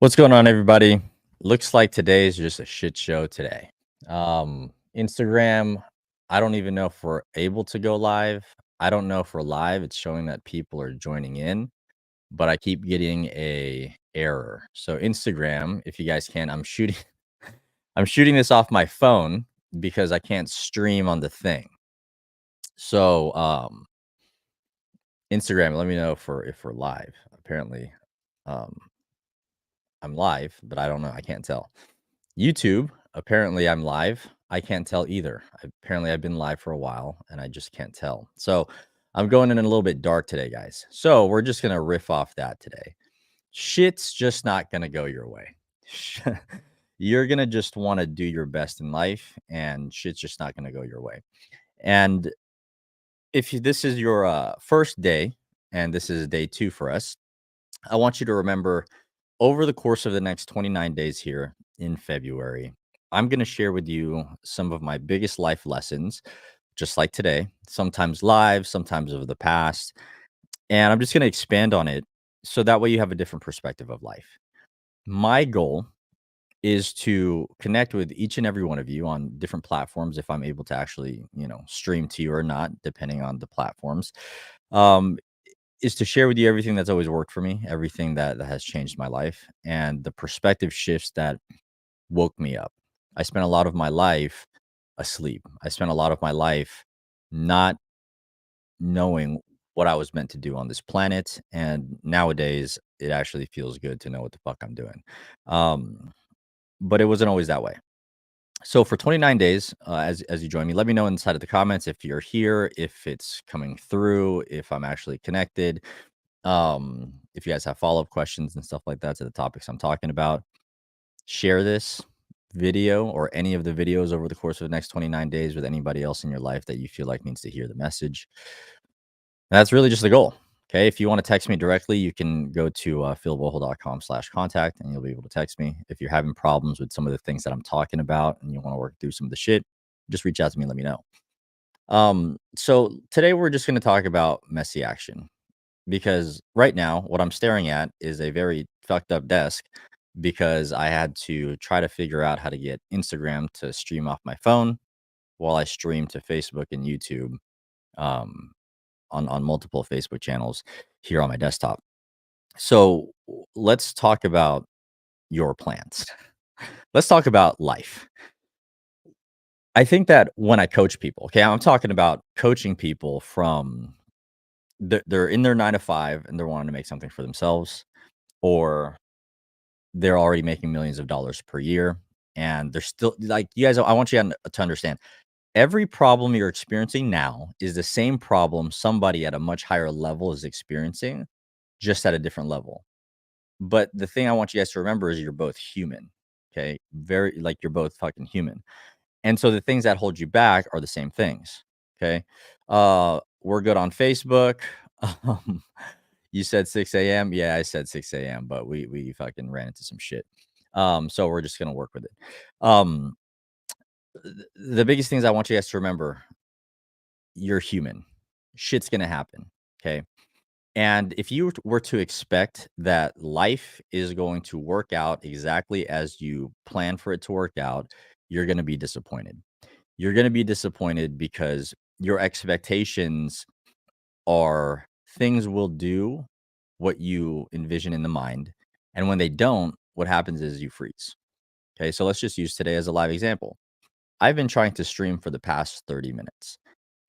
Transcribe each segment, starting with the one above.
What's going on, everybody? Looks like today is just a shit show today. Instagram, I don't even know if we're able to go live. I don't know if we're live. It's showing that people are joining in, but I keep getting a error. So Instagram, if you guys can, I'm shooting I'm shooting this off my phone because I can't stream on the thing. So Instagram, let me know if we're live. Apparently, um I'm live, but I don't know. I can't tell. YouTube, apparently I'm live. I can't tell either. Apparently I've been live for a while and I just can't tell. So I'm going in a little bit dark today, guys. So we're just going to riff off that today. Shit's just not going to go your way. You're going to just want to do your best in life and shit's just not going to go your way. And if this is your first day and this is day 2 for us, I want you to remember over the course of the next 29 days here in February, I'm going to share with you some of my biggest life lessons, just like today, sometimes live, sometimes over the past. And I'm just going to expand on it so that way you have a different perspective of life. My goal is to connect with each and every one of you on different platforms if I'm able to actually, stream to you or not, depending on the platforms. Um, is to share with you everything that's always worked for me, everything that has changed my life, and the perspective shifts that woke me up. I spent a lot of my life asleep. I spent a lot of my life not knowing what I was meant to do on this planet. And nowadays, it actually feels good to know what the fuck I'm doing. Um, but it wasn't always that way. So for 29 days, as you join me, let me know inside of the comments if you're here, if it's coming through, if I'm actually connected. If you guys have follow-up questions and stuff like that to the topics I'm talking about, share this video or any of the videos over the course of the next 29 days with anybody else in your life that you feel like needs to hear the message. That's really just the goal. Okay. If you want to text me directly, you can go to philbohol.com/contact and you'll be able to text me. If you're having problems with some of the things that I'm talking about and you want to work through some of the shit, just reach out to me and let me know. So today we're just going to talk about messy action because right now what I'm staring at is a very fucked up desk because I had to try to figure out how to get Instagram to stream off my phone while I stream to Facebook and YouTube um, on multiple Facebook channels here on my desktop. So let's talk about your plans. Let's talk about life. I think that when I coach people, okay, I'm talking about coaching people from they're in their 9 to 5 and they're wanting to make something for themselves, or they're already making millions of dollars per year and they're still like you guys. I want you to understand every problem you're experiencing now is the same problem somebody at a much higher level is experiencing, just at a different level. But the thing I want you guys to remember is you're both human. Okay. Very like you're both fucking human. And so the things that hold you back are the same things. Okay. We're good on Facebook. Um, you said 6 a.m. Yeah, I said 6 a.m., but we fucking ran into some shit. So we're just gonna work with it. Um, the biggest things I want you guys to remember, you're human. Shit's gonna happen. Okay. And if you were to expect that life is going to work out exactly as you plan for it to work out, you're going to be disappointed. You're going to be disappointed because your expectations are things will do what you envision in the mind. And when they don't, what happens is you freeze. Okay. So let's just use today as a live example. I've been trying to stream for the past 30 minutes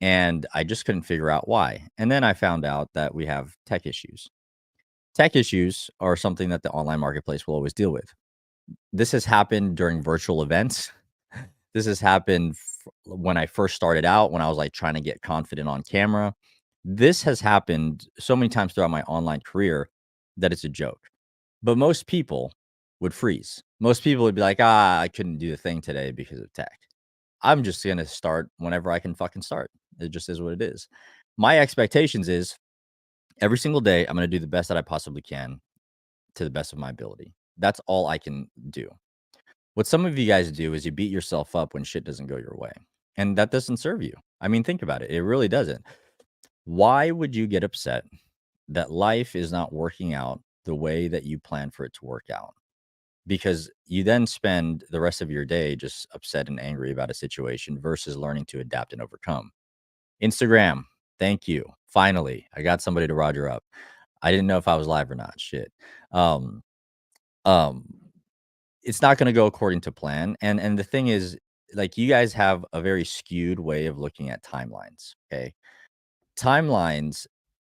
and I just couldn't figure out why. And then I found out that we have tech issues. Tech issues are something that the online marketplace will always deal with. This has happened during virtual events. This has happened when I first started out, when I was like trying to get confident on camera. This has happened so many times throughout my online career that it's a joke. But most people would freeze. Most people would be like, I couldn't do the thing today because of tech. I'm just going to start whenever I can fucking start. It just is what it is. My expectations is every single day, I'm going to do the best that I possibly can to the best of my ability. That's all I can do. What some of you guys do is you beat yourself up when shit doesn't go your way. And that doesn't serve you. I mean, think about it. It really doesn't. Why would you get upset that life is not working out the way that you plan for it to work out? because you then spend the rest of your day just upset and angry about a situation versus learning to adapt and overcome. Instagram, thank you. Finally, I got somebody to Roger up. I didn't know if I was live or not. Shit. Um, um, it's not going to go according to plan. And the thing is, like, you guys have a very skewed way of looking at timelines. Okay, timelines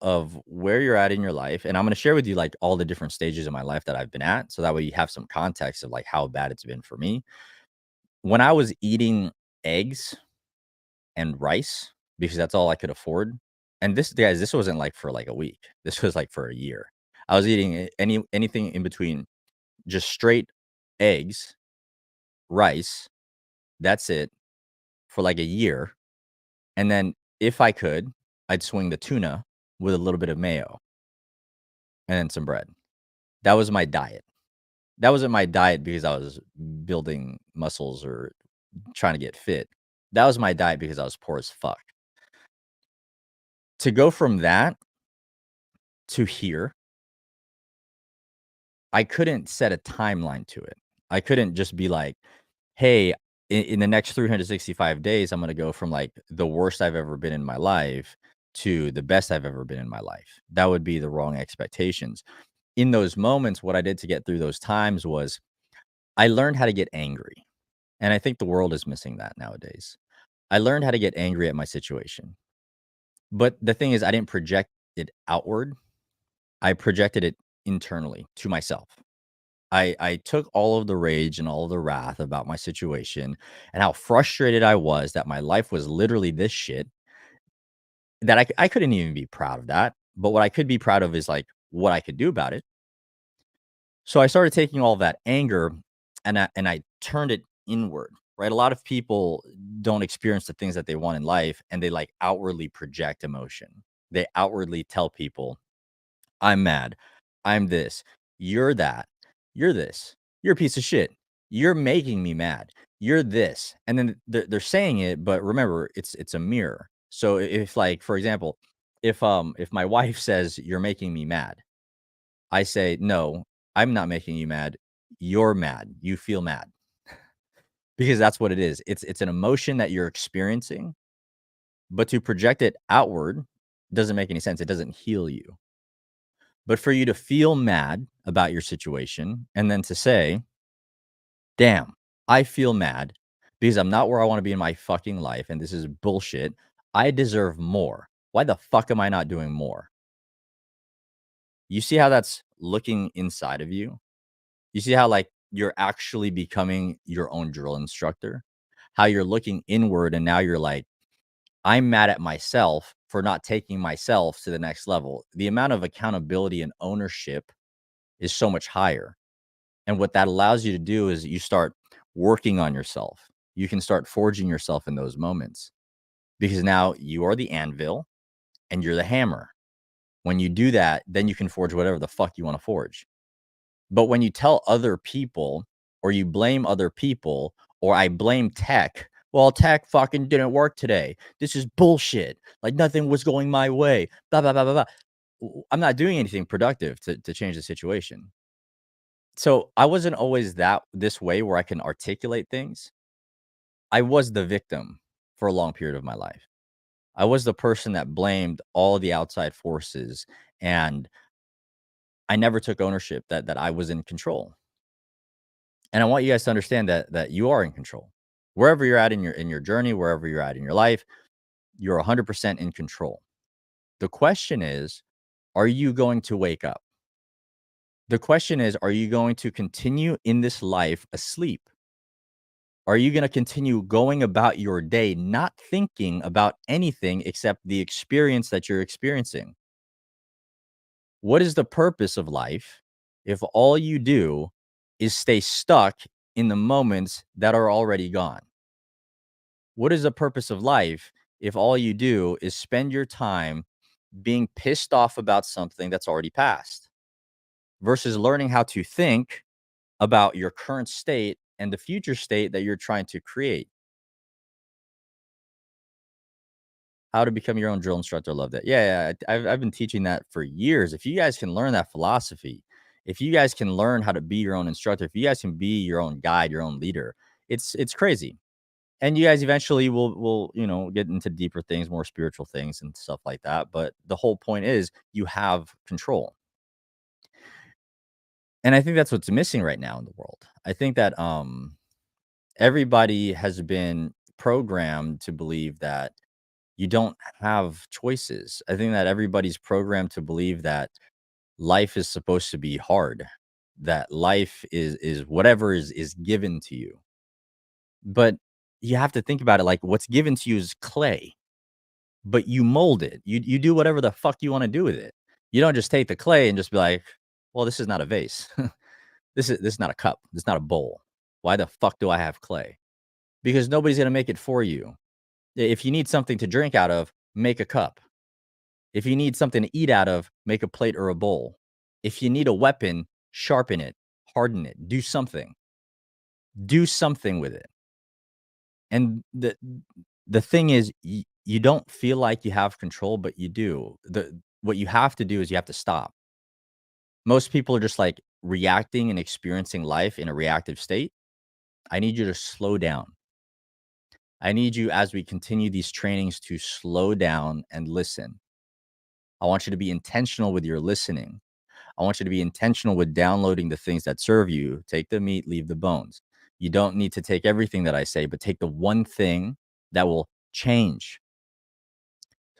of where you're at in your life, and I'm going to share with you like all the different stages of my life that I've been at, so that way you have some context of like how bad it's been for me. When I was eating eggs and rice because that's all I could afford, and this, guys, this wasn't like for like a week. This was like for a year. I was eating anything in between just straight eggs, rice, that's it, for like a year, and then if I could, I'd swing the tuna with a little bit of mayo and then some bread. That was my diet. That wasn't my diet because I was building muscles or trying to get fit. That was my diet because I was poor as fuck. To go from that to here, I couldn't set a timeline to it. I couldn't just be like, "Hey, in the next 365 days, I'm gonna go from, like, the worst I've ever been in my life to the best I've ever been in my life." That would be the wrong expectations. In those moments, what I did to get through those times was I learned how to get angry, and I think the world is missing that nowadays. I learned how to get angry at my situation, but the thing is I didn't project it outward, I projected it internally to myself. I took all of the rage and all of the wrath about my situation and how frustrated I was that my life was literally this shit, that I couldn't even be proud of that, but what I could be proud of is, like, what I could do about it. So I started taking all that anger and I turned it inward, right? A lot of people don't experience the things that they want in life, and they, like, outwardly project emotion. They outwardly tell people, I'm mad. I'm this. You're that. You're this. You're a piece of shit. You're making me mad. You're this. And then they're saying it, but remember, it's a mirror. So if, like, for example, if my wife says you're making me mad, I say, no, I'm not making you mad. You're mad. You feel mad. Because that's what it is. It's an emotion that you're experiencing, but to project it outward doesn't make any sense. It doesn't heal you. But for you to feel mad about your situation and then to say, damn, I feel mad because I'm not where I want to be in my fucking life and this is bullshit. I deserve more. Why the fuck am I not doing more? You see how that's looking inside of you? You see how, like, you're actually becoming your own drill instructor? How you're looking inward and now you're like, I'm mad at myself for not taking myself to the next level. The amount of accountability and ownership is so much higher. And what that allows you to do is you start working on yourself. You can start forging yourself in those moments because now you are the anvil and you're the hammer. When you do that, then you can forge whatever the fuck you want to forge. But when you tell other people or you blame other people or I blame tech, well, tech fucking didn't work today. This is bullshit. Like nothing was going my way. Blah, blah, blah, blah, blah. I'm not doing anything productive to change the situation. So I wasn't always this way where I can articulate things. I was the victim for a long period of my life. I was the person that blamed all the outside forces, and I never took ownership that I was in control. And I want you guys to understand that you are in control. Wherever you're at in your journey, wherever you're at in your life, you're 100% in control. The question is, are you going to wake up? The question is, are you going to continue in this life asleep? Are you going to continue going about your day not thinking about anything except the experience that you're experiencing? What is the purpose of life if all you do is stay stuck in the moments that are already gone? What is the purpose of life if all you do is spend your time being pissed off about something that's already passed versus learning how to think about your current state and the future state that you're trying to create? How to become your own drill instructor. Love that. Yeah, yeah. I've been teaching that for years. If you guys can learn that philosophy, If you guys can learn how to be your own instructor, if you guys can be your own guide, your own leader, it's crazy. And you guys eventually will, get into deeper things, more spiritual things and stuff like that. But the whole point is you have control. And I think that's what's missing right now in the world. I think that everybody has been programmed to believe that you don't have choices. I think that everybody's programmed to believe that life is supposed to be hard, that life is whatever is given to you. But you have to think about it like what's given to you is clay, but you mold it. You do whatever the fuck you want to do with it. You don't just take the clay and just be like, well, this is not a vase. This is not a cup. This is not a bowl. Why the fuck do I have clay? Because nobody's gonna make it for you. If you need something to drink out of, make a cup. If you need something to eat out of, make a plate or a bowl. If you need a weapon, sharpen it, harden it, do something. Do something with it. And the thing is, you don't feel like you have control, but you do. What you have to do is you have to stop. Most people are just like reacting and experiencing life in a reactive state. I need you to slow down. I need you, as we continue these trainings, to slow down and listen. I want you to be intentional with your listening. I want you to be intentional with downloading the things that serve you. Take the meat, leave the bones. You don't need to take everything that I say, but take the one thing that will change,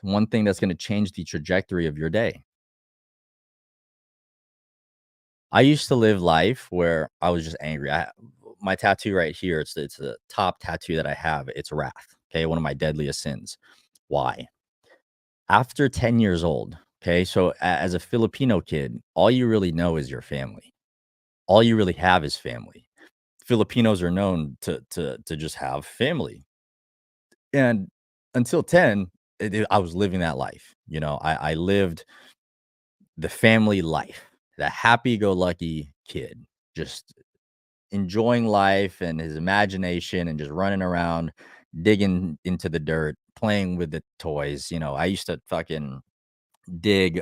one thing that's going to change the trajectory of your day. I used to live life where I was just angry. My tattoo right here, it's the top tattoo that I have. It's wrath. Okay, one of my deadliest sins. Why? After 10 years old, okay, so as a Filipino kid, all you really know is your family. All you really have is family. Filipinos are known to just have family. And until 10, I was living that life. I lived the family life, the happy-go-lucky kid, just enjoying life and his imagination and just running around, digging into the dirt, playing with the toys. I used to fucking dig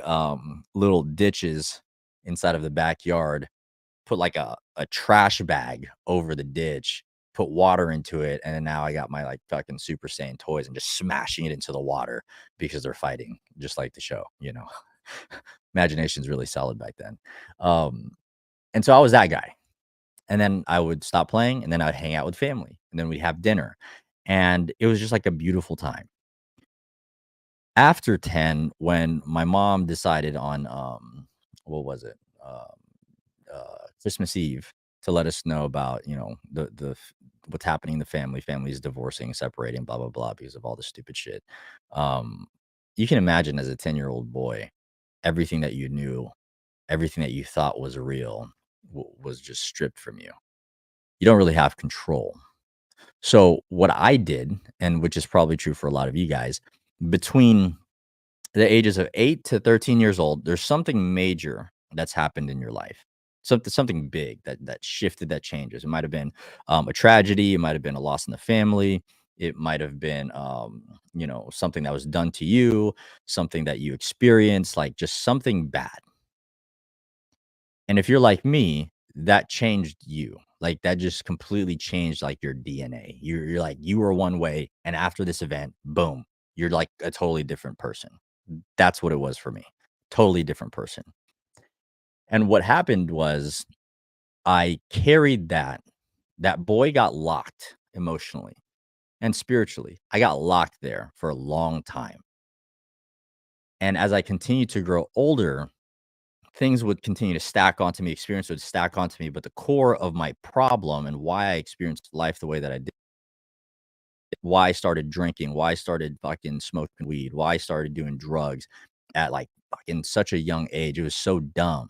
little ditches inside of the backyard, put like a trash bag over the ditch, put water into it, and then now I got my like fucking Super Saiyan toys and just smashing it into the water because they're fighting, just like the show. Imagination's really solid back then. And so I was that guy. And then I would stop playing and then I'd hang out with family and then we'd have dinner. And it was just like a beautiful time. After 10, when my mom decided on what was it? Christmas Eve to let us know about, what's happening in the family. Family's divorcing, separating, blah blah blah because of all the stupid shit. Um you can imagine as a 10-year-old boy, everything that you knew, everything that you thought was real was just stripped from you. You don't really have control. So what I did, and which is probably true for a lot of you guys, between the ages of 8 to 13 years old, there's something major that's happened in your life. Something big that shifted, that changes. It might have been a tragedy, it might have been a loss in the family, it might have been something that was done to you, something that you experienced, like just something bad. And if you're like me, that changed you. Like that just completely changed like your DNA. You're like you were one way, and after this event, boom, you're like a totally different person. That's what it was for me. Totally different person. And what happened was I carried that. That boy got locked emotionally and spiritually. I got locked there for a long time. And as I continued to grow older, things would continue to stack onto me, experience would stack onto me, but the core of my problem and why I experienced life the way that I did, why I started drinking, why I started fucking smoking weed, why I started doing drugs at like fucking such a young age. It was so dumb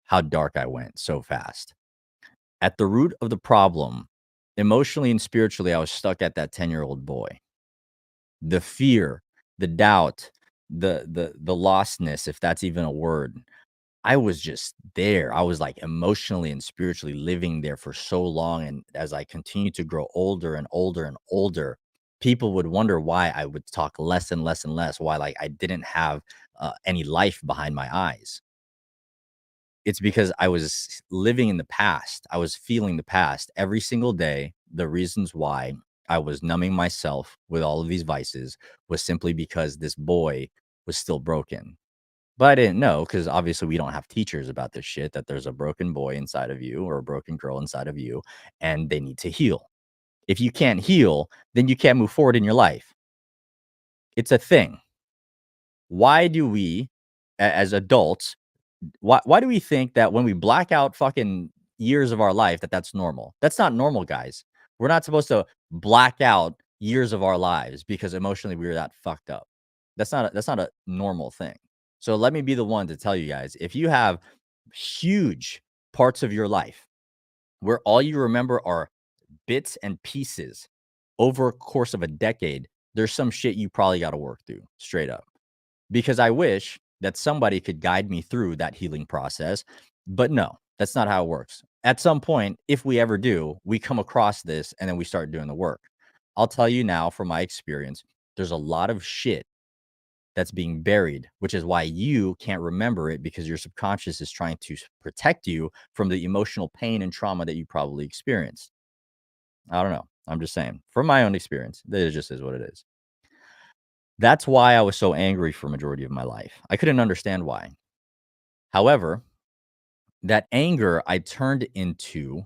how dark I went so fast. At the root of the problem, emotionally and spiritually, I was stuck at that 10-year-old boy. The fear, the doubt, the lostness, if that's even a word, I was just there. I was like emotionally and spiritually living there for so long. And as I continued to grow older and older and older, people would wonder why I would talk less and less and less, why like I didn't have any life behind my eyes. It's because I was living in the past. I was feeling the past every single day. The reasons why I was numbing myself with all of these vices was simply because this boy was still broken. But I didn't know because obviously we don't have teachers about this shit that there's a broken boy inside of you or a broken girl inside of you and they need to heal. If you can't heal, then you can't move forward in your life. It's a thing. Why do we, as adults, why do we think that when we black out fucking years of our life that that's normal? That's not normal, guys. We're not supposed to black out years of our lives because emotionally we were that fucked up. That's not a normal thing. So let me be the one to tell you guys, if you have huge parts of your life where all you remember are bits and pieces over a course of a decade, there's some shit you probably got to work through straight up. Because I wish that somebody could guide me through that healing process. But no, that's not how it works. At some point, if we ever do, we come across this and then we start doing the work. I'll tell you now from my experience, there's a lot of shit that's being buried, which is why you can't remember it because your subconscious is trying to protect you from the emotional pain and trauma that you probably experienced. I don't know. I'm just saying, from my own experience, it just is what it is. That's why I was so angry for majority of my life. I couldn't understand why. However, that anger I turned into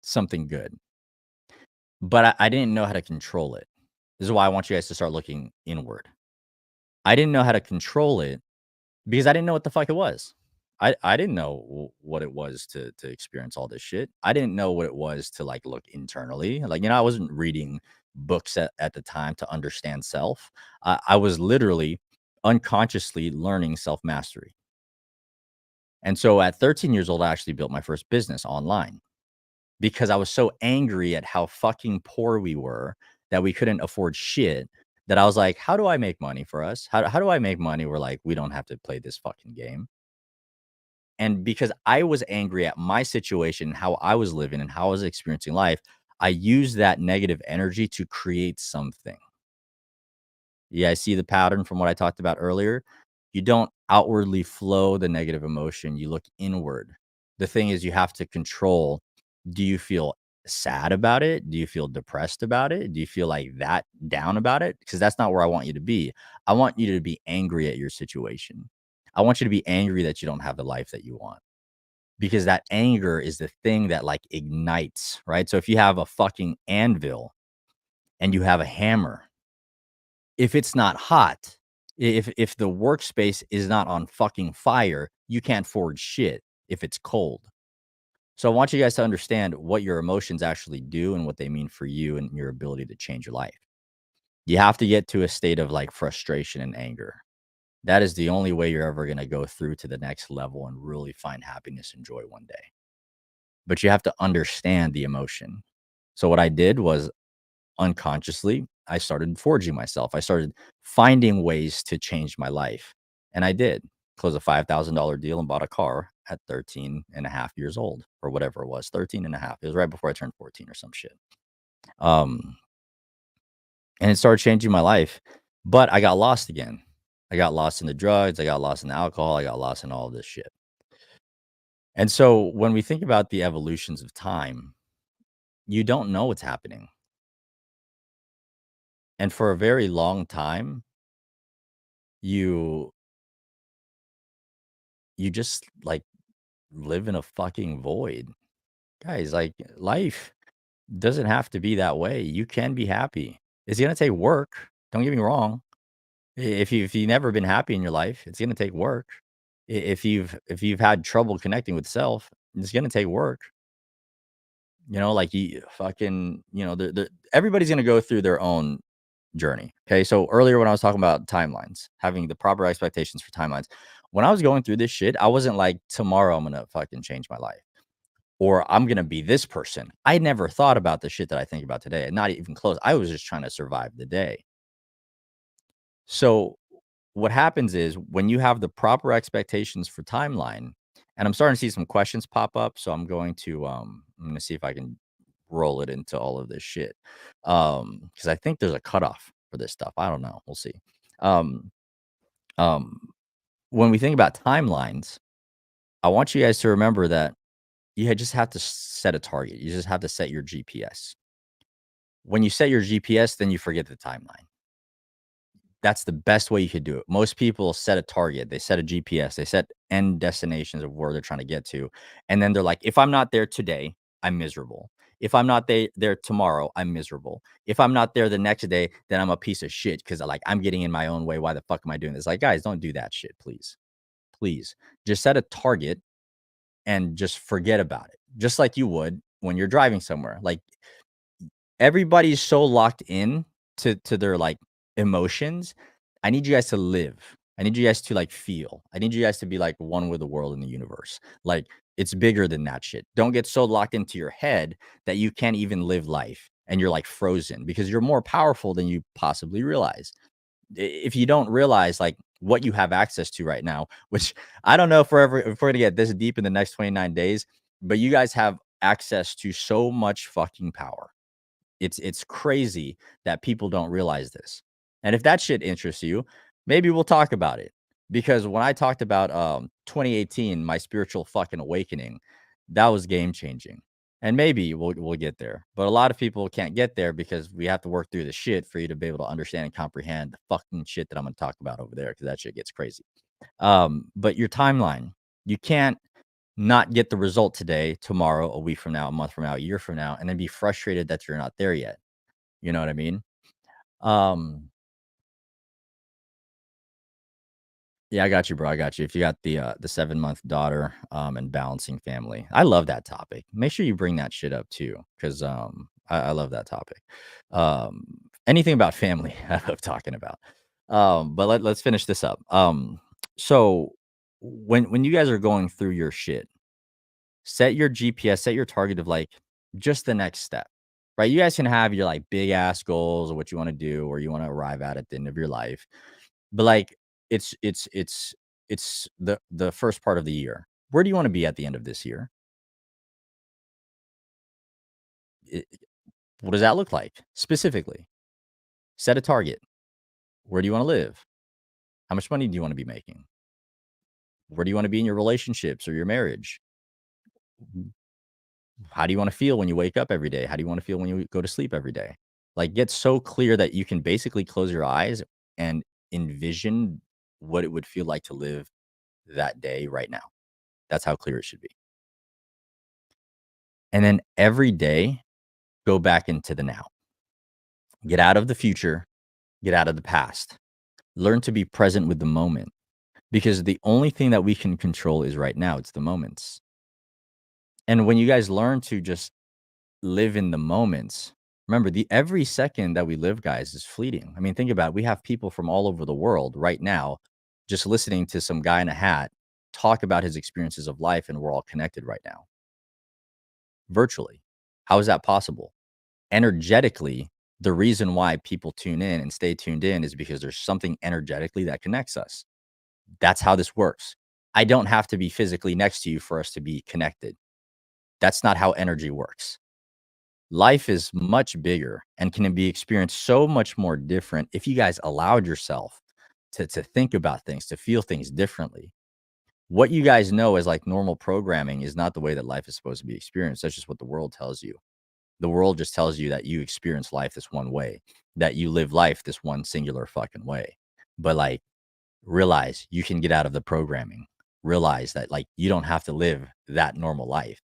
something good, but I didn't know how to control it. This is why I want you guys to start looking inward. I didn't know how to control it because I didn't know what the fuck it was. I didn't know what it was to experience all this shit. I didn't know what it was to like look internally. Like, I wasn't reading books at the time to understand self. I was literally unconsciously learning self mastery. And so at 13 years old, I actually built my first business online because I was so angry at how fucking poor we were that we couldn't afford shit. That I was like, how do I make money for us? How do I make money where like we don't have to play this fucking game? And because I was angry at my situation, how I was living and how I was experiencing life, I used that negative energy to create something. Yeah, I see the pattern from what I talked about earlier. You don't outwardly flow the negative emotion, you look inward. The thing is, you have to control, do you feel sad about it? Do you feel depressed about it? Do you feel like that down about it? Because that's not where I want you to be. I want you to be angry at your situation. I want you to be angry that you don't have the life that you want because that anger is the thing that like ignites, right? So if you have a fucking anvil and you have a hammer, if it's not hot, if the workspace is not on fucking fire, you can't forge shit if it's cold. So I want you guys to understand what your emotions actually do and what they mean for you and your ability to change your life. You have to get to a state of like frustration and anger. That is the only way you're ever going to go through to the next level and really find happiness and joy one day. But you have to understand the emotion. So what I did was unconsciously, I started forging myself. I started finding ways to change my life. And I did close a $5,000 deal and bought a car at 13 and a half years old or whatever it was, 13 and a half. It was right before I turned 14 or some shit. Um, and it started changing my life. But I got lost again. I got lost in the drugs. I got lost in the alcohol. I got lost in all of this shit. And so when we think about the evolutions of time, you don't know what's happening. And for a very long time, you you just like live in a fucking void. Guys, like life doesn't have to be that way. You can be happy. It's gonna take work. Don't get me wrong. If you've never been happy in your life, it's gonna take work. If you've had trouble connecting with self, it's gonna take work. Like you fucking, everybody's gonna go through their own journey. Okay. So earlier when I was talking about timelines, having the proper expectations for timelines, when I was going through this shit, I wasn't like, tomorrow I'm gonna fucking change my life or I'm gonna be this person. I never thought about the shit that I think about today. Not even close. I was just trying to survive the day. So what happens is when you have the proper expectations for timeline, and I'm starting to see some questions pop up. So I'm gonna see if I can roll it into all of this shit. Because I think there's a cutoff for this stuff. I don't know. We'll see. Um, um, when we think about timelines, I want you guys to remember that just have to set a target. You just have to set your GPS. When you set your GPS, then you forget the timeline. That's the best way you could do it. Most people set a target, they set a GPS, they set end destinations of where they're trying to get to, and then they're like, "If I'm not there today, I'm miserable. If I'm not there tomorrow, I'm miserable. If I'm not there the next day, then I'm a piece of shit because like, I'm getting in my own way. Why the fuck am I doing this?" Like, guys, don't do that shit, please. Please. Just set a target and just forget about it, just like you would when you're driving somewhere. Like, everybody's so locked in to their, like, emotions. I need you guys to live. I need you guys to, like, feel. I need you guys to be, like, one with the world and the universe. Like, it's bigger than that shit. Don't get so locked into your head that you can't even live life and you're, like, frozen because you're more powerful than you possibly realize. If you don't realize, like, what you have access to right now, which I don't know if we're gonna get this deep in the next 29 days, but you guys have access to so much fucking power. It's crazy that people don't realize this. And if that shit interests you, maybe we'll talk about it. Because when I talked about 2018, my spiritual fucking awakening, that was game changing. And maybe we'll get there. But a lot of people can't get there because we have to work through the shit for you to be able to understand and comprehend the fucking shit that I'm gonna talk about over there because that shit gets crazy. But your timeline, you can't not get the result today, tomorrow, a week from now, a month from now, a year from now, and then be frustrated that you're not there yet. You know what I mean? Um, yeah, I got you, bro. I got you. If you got the 7-month daughter, and balancing family, I love that topic. Make sure you bring that shit up too, because I love that topic. Um, anything about family, I love talking about. But let's finish this up. So when you guys are going through your shit, set your GPS, set your target of like just the next step, right? You guys can have your like big ass goals or what you want to do or you want to arrive at the end of your life. But like it's the first part of the year. Where do you want to be at the end of this year? It, what does that look like specifically? Set a target. Where do you want to live? How much money do you want to be making? Where do you want to be in your relationships or your marriage? How do you want to feel when you wake up every day? How do you want to feel when you go to sleep every day? Like, get so clear that you can basically close your eyes and envision what it would feel like to live that day right now. That's how clear it should be. And then every day, go back into the now. Get out of the future, get out of the past. Learn to be present with the moment because the only thing that we can control is right now. It's the moments. And when you guys learn to just live in the moments. Remember, the every second that we live, guys, is fleeting. I mean, think about it. We have people from all over the world right now just listening to some guy in a hat talk about his experiences of life, and we're all connected right now, virtually. How is that possible? Energetically, the reason why people tune in and stay tuned in is because there's something energetically that connects us. That's how this works. I don't have to be physically next to you for us to be connected. That's not how energy works. Life is much bigger and can be experienced so much more different if you guys allowed yourself to think about things, to feel things differently. What you guys know as like normal programming is not the way that life is supposed to be experienced. That's just what the world tells you. The world just tells you that you experience life this one way, that you live life this one singular fucking way. But like, realize you can get out of the programming. Realize that like you don't have to live that normal life.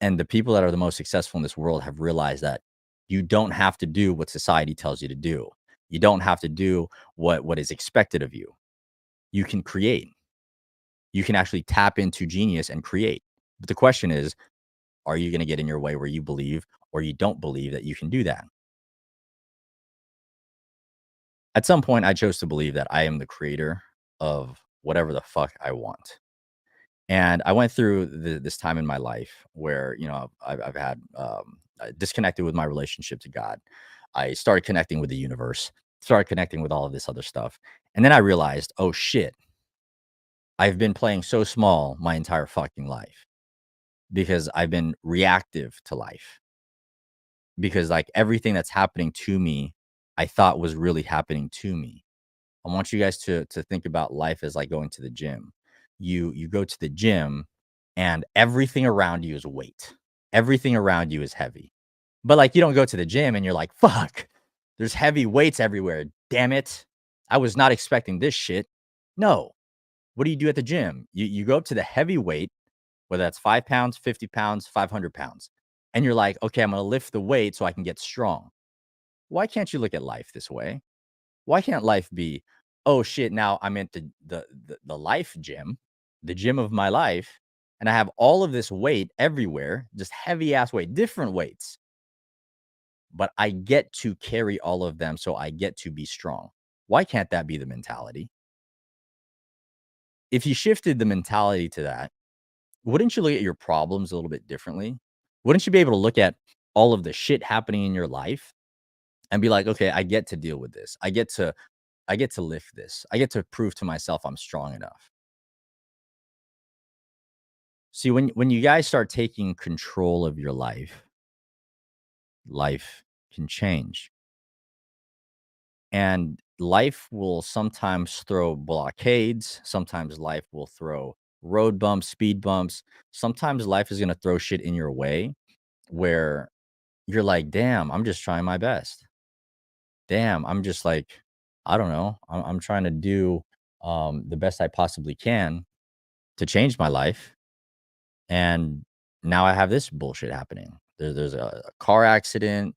And the people that are the most successful in this world have realized that you don't have to do what society tells you to do. You don't have to do what is expected of you. You can create. You can actually tap into genius and create. But the question is, are you going to get in your way where you believe or you don't believe that you can do that? At some point, I chose to believe that I am the creator of whatever the fuck I want. And I went through this time in my life where, you know, I've had disconnected with my relationship to God. I started connecting with the universe, started connecting with all of this other stuff. And then I realized, oh shit, I've been playing so small my entire fucking life because I've been reactive to life. Because like everything that's happening to me, I thought was really happening to me. I want you guys to think about life as like going to the gym. You go to the gym and everything around you is weight. Everything around you is heavy. But, like, you don't go to the gym and you're like, "Fuck, there's heavy weights everywhere. Damn it. I was not expecting this shit." No. What do you do at the gym? You go up to the heavy weight, whether that's 5 pounds, 50 pounds, 500 pounds, and you're like, "Okay, I'm gonna lift the weight so I can get strong." Why can't you look at life this way? Why can't life be, "Oh, shit, now I'm at the life gym, the gym of my life, and I have all of this weight everywhere, just heavy ass weight, different weights, but I get to carry all of them, so I get to be strong." Why can't that be the mentality? If you shifted the mentality to that, wouldn't you look at your problems a little bit differently? Wouldn't you be able to look at all of the shit happening in your life and be like, "Okay, I get to deal with this. I get to lift this. I get to prove to myself I'm strong enough." See, when you guys start taking control of your life, life can change. And life will sometimes throw blockades, sometimes life will throw road bumps, speed bumps. Sometimes life is going to throw shit in your way where you're like, "Damn, I'm just trying my best. Damn, I'm just like, I don't know. I'm trying to do the best I possibly can to change my life." And now I have this bullshit happening. There's a car accident.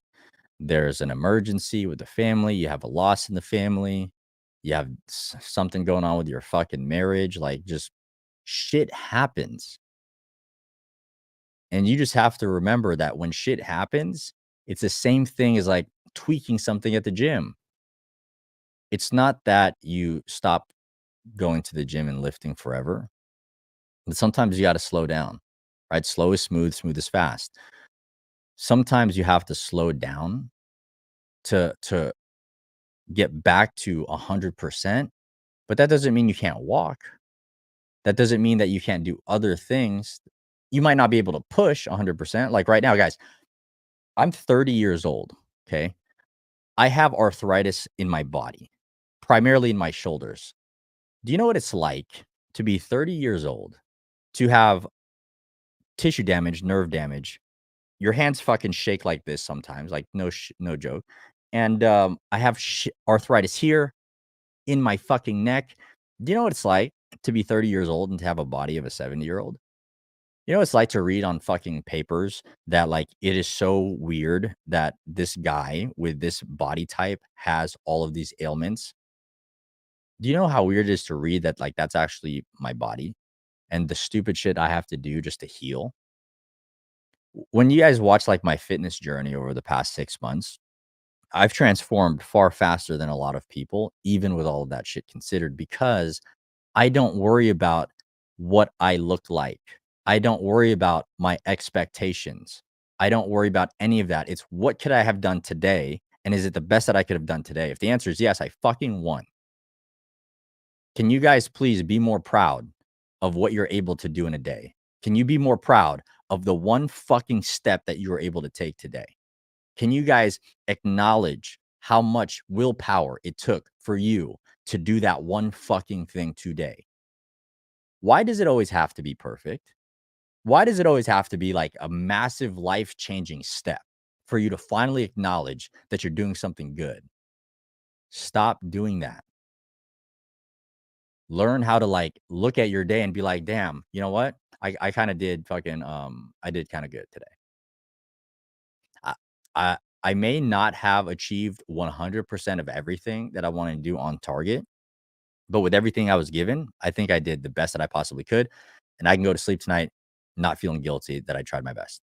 There's an emergency with the family. You have a loss in the family. You have something going on with your fucking marriage. Like, just shit happens. And you just have to remember that when shit happens, it's the same thing as like tweaking something at the gym. It's not that you stop going to the gym and lifting forever, but sometimes you got to slow down, right? Slow is smooth, smooth is fast. Sometimes you have to slow down to get back to 100%, but that doesn't mean you can't walk. That doesn't mean that you can't do other things. You might not be able to push 100%. Like right now, guys, I'm 30 years old. Okay. I have arthritis in my body, primarily in my shoulders. Do you know what it's like to be 30 years old, to have tissue damage, nerve damage? Your hands fucking shake like this sometimes, like no joke. And I have arthritis here in my fucking neck. Do you know what it's like to be 30 years old and to have a body of a 70-year-old? You know what it's like to read on fucking papers that, like, it is so weird that this guy with this body type has all of these ailments? Do you know how weird it is to read that, like, that's actually my body and the stupid shit I have to do just to heal? When you guys watch, like, my fitness journey over the past 6 months, I've transformed far faster than a lot of people, even with all of that shit considered, because I don't worry about what I look like. I don't worry about my expectations. I don't worry about any of that. It's what could I have done today? And is it the best that I could have done today? If the answer is yes, I fucking won. Can you guys please be more proud of what you're able to do in a day? Can you be more proud of the one fucking step that you were able to take today? Can you guys acknowledge how much willpower it took for you to do that one fucking thing today? Why does it always have to be perfect? Why does it always have to be like a massive life changing step for you to finally acknowledge that you're doing something good? Stop doing that. Learn how to like look at your day and be like, damn, you know what? I kind of did fucking I did kind of good today. I, I may not have achieved 100% of everything that I want to do on target, but with everything I was given, I think I did the best that I possibly could. And I can go to sleep tonight not feeling guilty that I tried my best.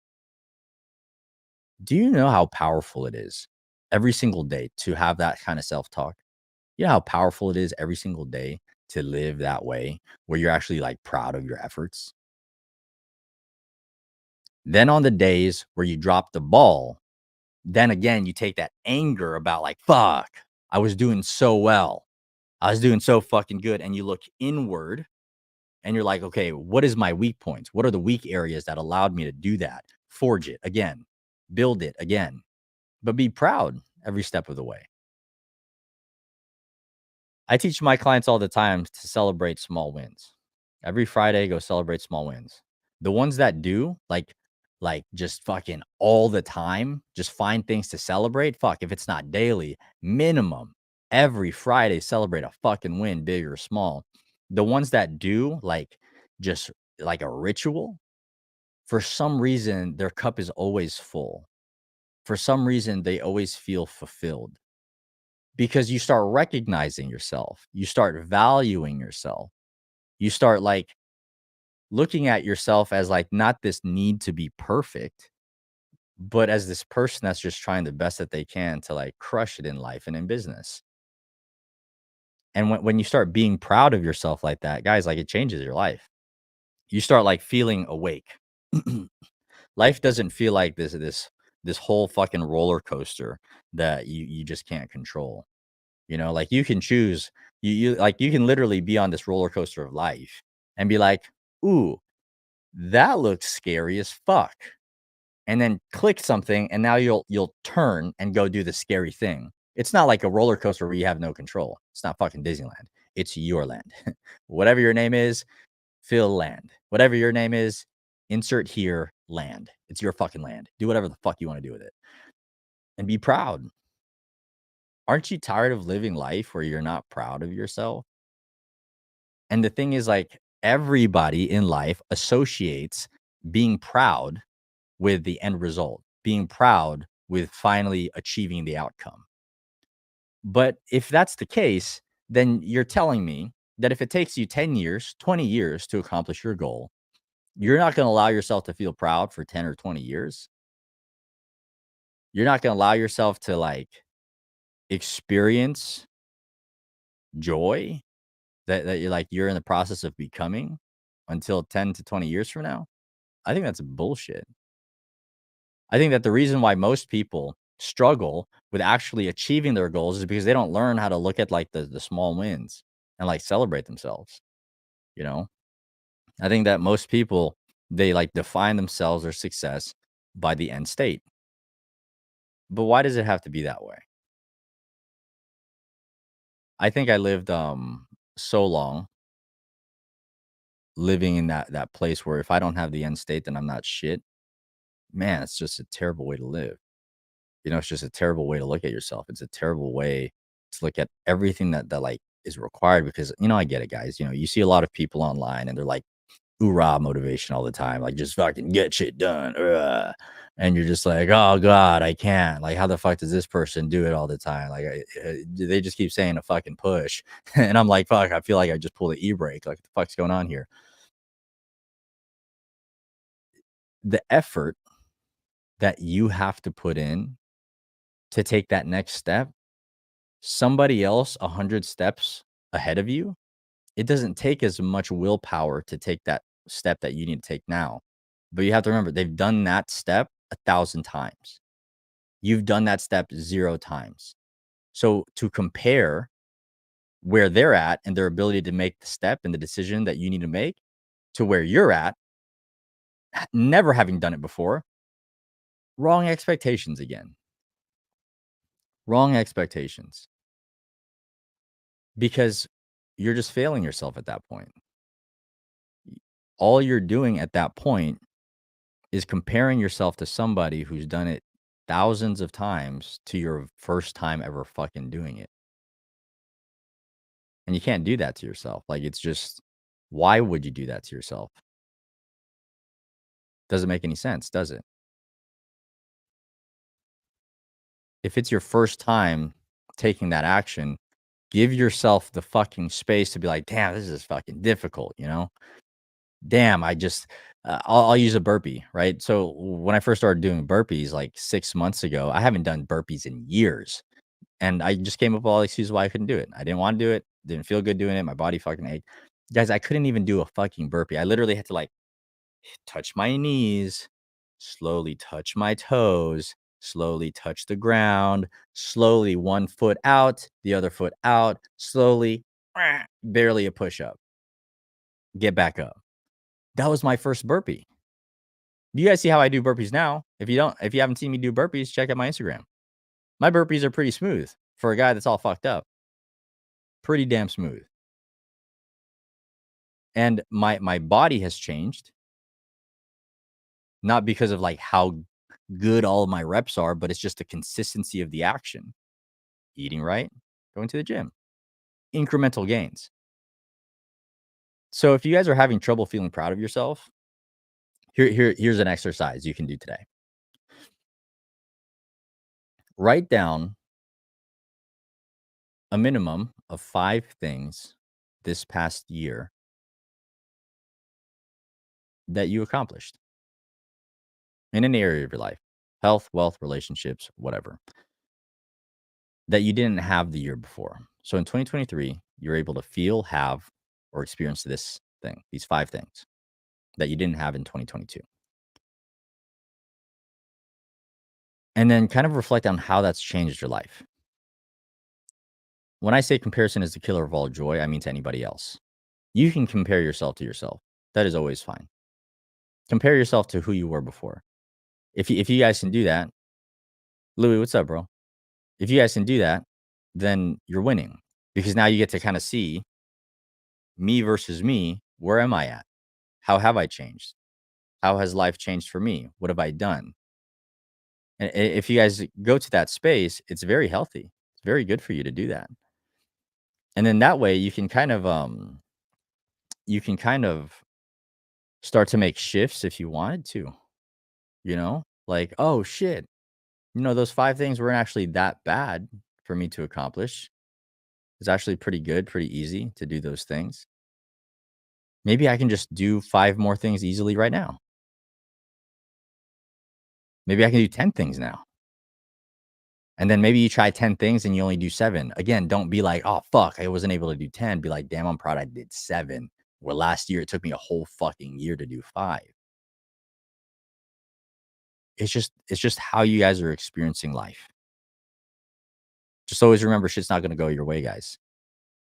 Do you know how powerful it is every single day to have that kind of self talk? You know how powerful it is every single day to live that way where you're actually like proud of your efforts? Then on the days where you drop the ball, then again, you take that anger about like, fuck, I was doing so well. I was doing so fucking good. And you look inward and you're like, okay, what is my weak points? What are the weak areas that allowed me to do that? Forge it again, build it again, but be proud every step of the way. I teach my clients all the time to celebrate small wins. Every Friday, go celebrate small wins. The ones that do, just fucking all the time, just find things to celebrate. Fuck, if it's not daily, minimum every Friday, celebrate a fucking win, big or small. The ones that do, just like a ritual, for some reason, their cup is always full. For some reason, they always feel fulfilled because you start recognizing yourself. You start valuing yourself. You start looking at yourself as not this need to be perfect, but as this person that's just trying the best that they can to crush it in life and in business. And when you start being proud of yourself like that, guys, it changes your life. You start feeling awake. Life doesn't feel like this whole fucking roller coaster that you just can't control. You can choose. You can literally be on this roller coaster of life and be like, ooh, that looks scary as fuck. And then click something, and now you'll turn and go do the scary thing. It's not like a roller coaster where you have no control. It's not fucking Disneyland. It's your land. Whatever your name is, fill land. Whatever your name is, insert here land. It's your fucking land. Do whatever the fuck you want to do with it. And be proud. Aren't you tired of living life where you're not proud of yourself? And the thing is, everybody in life associates being proud with the end result, being proud with finally achieving the outcome. But if that's the case, then you're telling me that if it takes you 10 years, 20 years to accomplish your goal, you're not going to allow yourself to feel proud for 10 or 20 years. You're not going to allow yourself to experience joy that you're in the process of becoming until 10 to 20 years from now. I think that's bullshit. I think that the reason why most people struggle with actually achieving their goals is because they don't learn how to look at the small wins and celebrate themselves. You know, I think that most people, they define themselves or success by the end state. But why does it have to be that way? I think I lived so long living in that place where if I don't have the end state, then I'm not shit. Man, it's just a terrible way to live. It's just a terrible way to look at yourself. It's a terrible way to look at everything that is required because, I get it, guys. You see a lot of people online and they're hoorah motivation all the time, just fucking get shit done. And you're just like, oh God, I can't. How the fuck does this person do it all the time? They just keep saying a fucking push. And I'm like, fuck, I feel like I just pulled the e-brake. What the fuck's going on here? The effort that you have to put in to take that next step, somebody else 100 steps ahead of you, it doesn't take as much willpower to take that step that you need to take now. But you have to remember, they've done that step 1,000 times. You've done that step 0 times. So to compare where they're at and their ability to make the step and the decision that you need to make to where you're at, never having done it before, wrong expectations again. Wrong expectations. Because you're just failing yourself at that point. All you're doing at that point is comparing yourself to somebody who's done it thousands of times to your first time ever fucking doing it. And you can't do that to yourself. It's just, why would you do that to yourself? Doesn't make any sense, does it? If it's your first time taking that action, give yourself the fucking space to be like, damn, this is fucking difficult, Damn, I'll use a burpee, right? So when I first started doing burpees 6 months ago, I haven't done burpees in years. And I just came up with all the excuses why I couldn't do it. I didn't want to do it. Didn't feel good doing it. My body fucking ached. Guys, I couldn't even do a fucking burpee. I literally had to touch my knees, slowly touch my toes, slowly touch the ground, slowly one foot out, the other foot out, slowly, barely a push up. Get back up. That was my first burpee. You guys see how I do burpees now. If you haven't seen me do burpees, check out my Instagram. My burpees are pretty smooth for a guy that's all fucked up. Pretty damn smooth. And my body has changed. not because of like how good all of my reps are, but it's just the consistency of the action. Eating right, going to the gym, incremental gains. So if you guys are having trouble feeling proud of yourself, here's an exercise you can do today. Write down a minimum of 5 things this past year that you accomplished in any area of your life, health, wealth, relationships, whatever, that you didn't have the year before. So in 2023, you're able to feel, have, or experience this thing, these 5 things that you didn't have in 2022. And then kind of reflect on how that's changed your life. When I say comparison is the killer of all joy, I mean to anybody else. You can compare yourself to yourself. That is always fine. Compare yourself to who you were before. If you guys can do that, Louis, what's up, bro? If you guys can do that, then you're winning because now you get to kind of see me versus me. Where am I at? How have I changed? How has life changed for me? What have I done? And if you guys go to that space, it's very healthy. It's very good for you to do that. And then that way you can kind of start to make shifts if you wanted to, you know? Like, oh shit, those 5 things weren't actually that bad for me to accomplish. It's actually pretty good, pretty easy to do those things. Maybe I can just do 5 more things easily right now. Maybe I can do 10 things now. And then maybe you try 10 things and you only do 7. Again, don't be like, "Oh, fuck, I wasn't able to do 10." Be like, "Damn, I'm proud I did 7." Where last year it took me a whole fucking year to do 5. It's just how you guys are experiencing life. Just always remember shit's not gonna go your way, guys.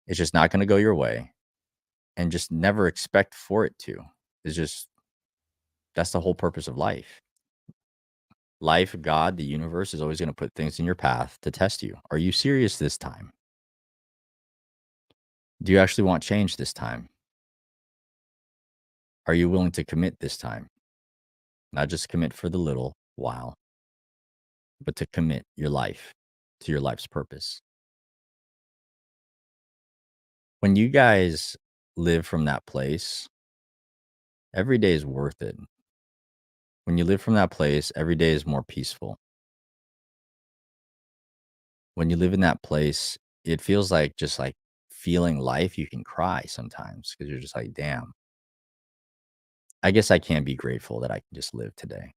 It's just not gonna go your way, and just never expect for it to. It's just that's the whole purpose of life. Life, God, the universe is always gonna put things in your path to test you. Are you serious this time? Do you actually want change this time? Are you willing to commit this time? Not just commit for the little while, but to commit your life to your life's purpose. When you guys live from that place, every day is worth it. When you live from that place, every day is more peaceful. When you live in that place, it feels like just like feeling life, you can cry sometimes because you're just like, damn, I guess I can be grateful that I can just live today.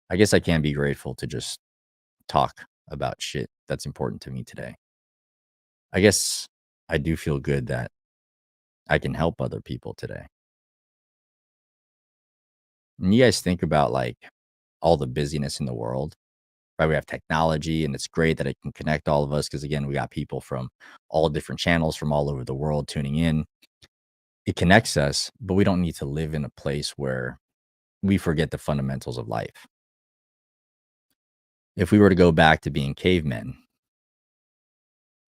I guess I can be grateful to just talk about shit that's important to me today. I guess I do feel good that I can help other people today. And you guys think about like all the busyness in the world, right? We have technology and it's great that it can connect all of us because, again, we got people from all different channels from all over the world tuning in. It connects us, but we don't need to live in a place where we forget the fundamentals of life. If we were to go back to being cavemen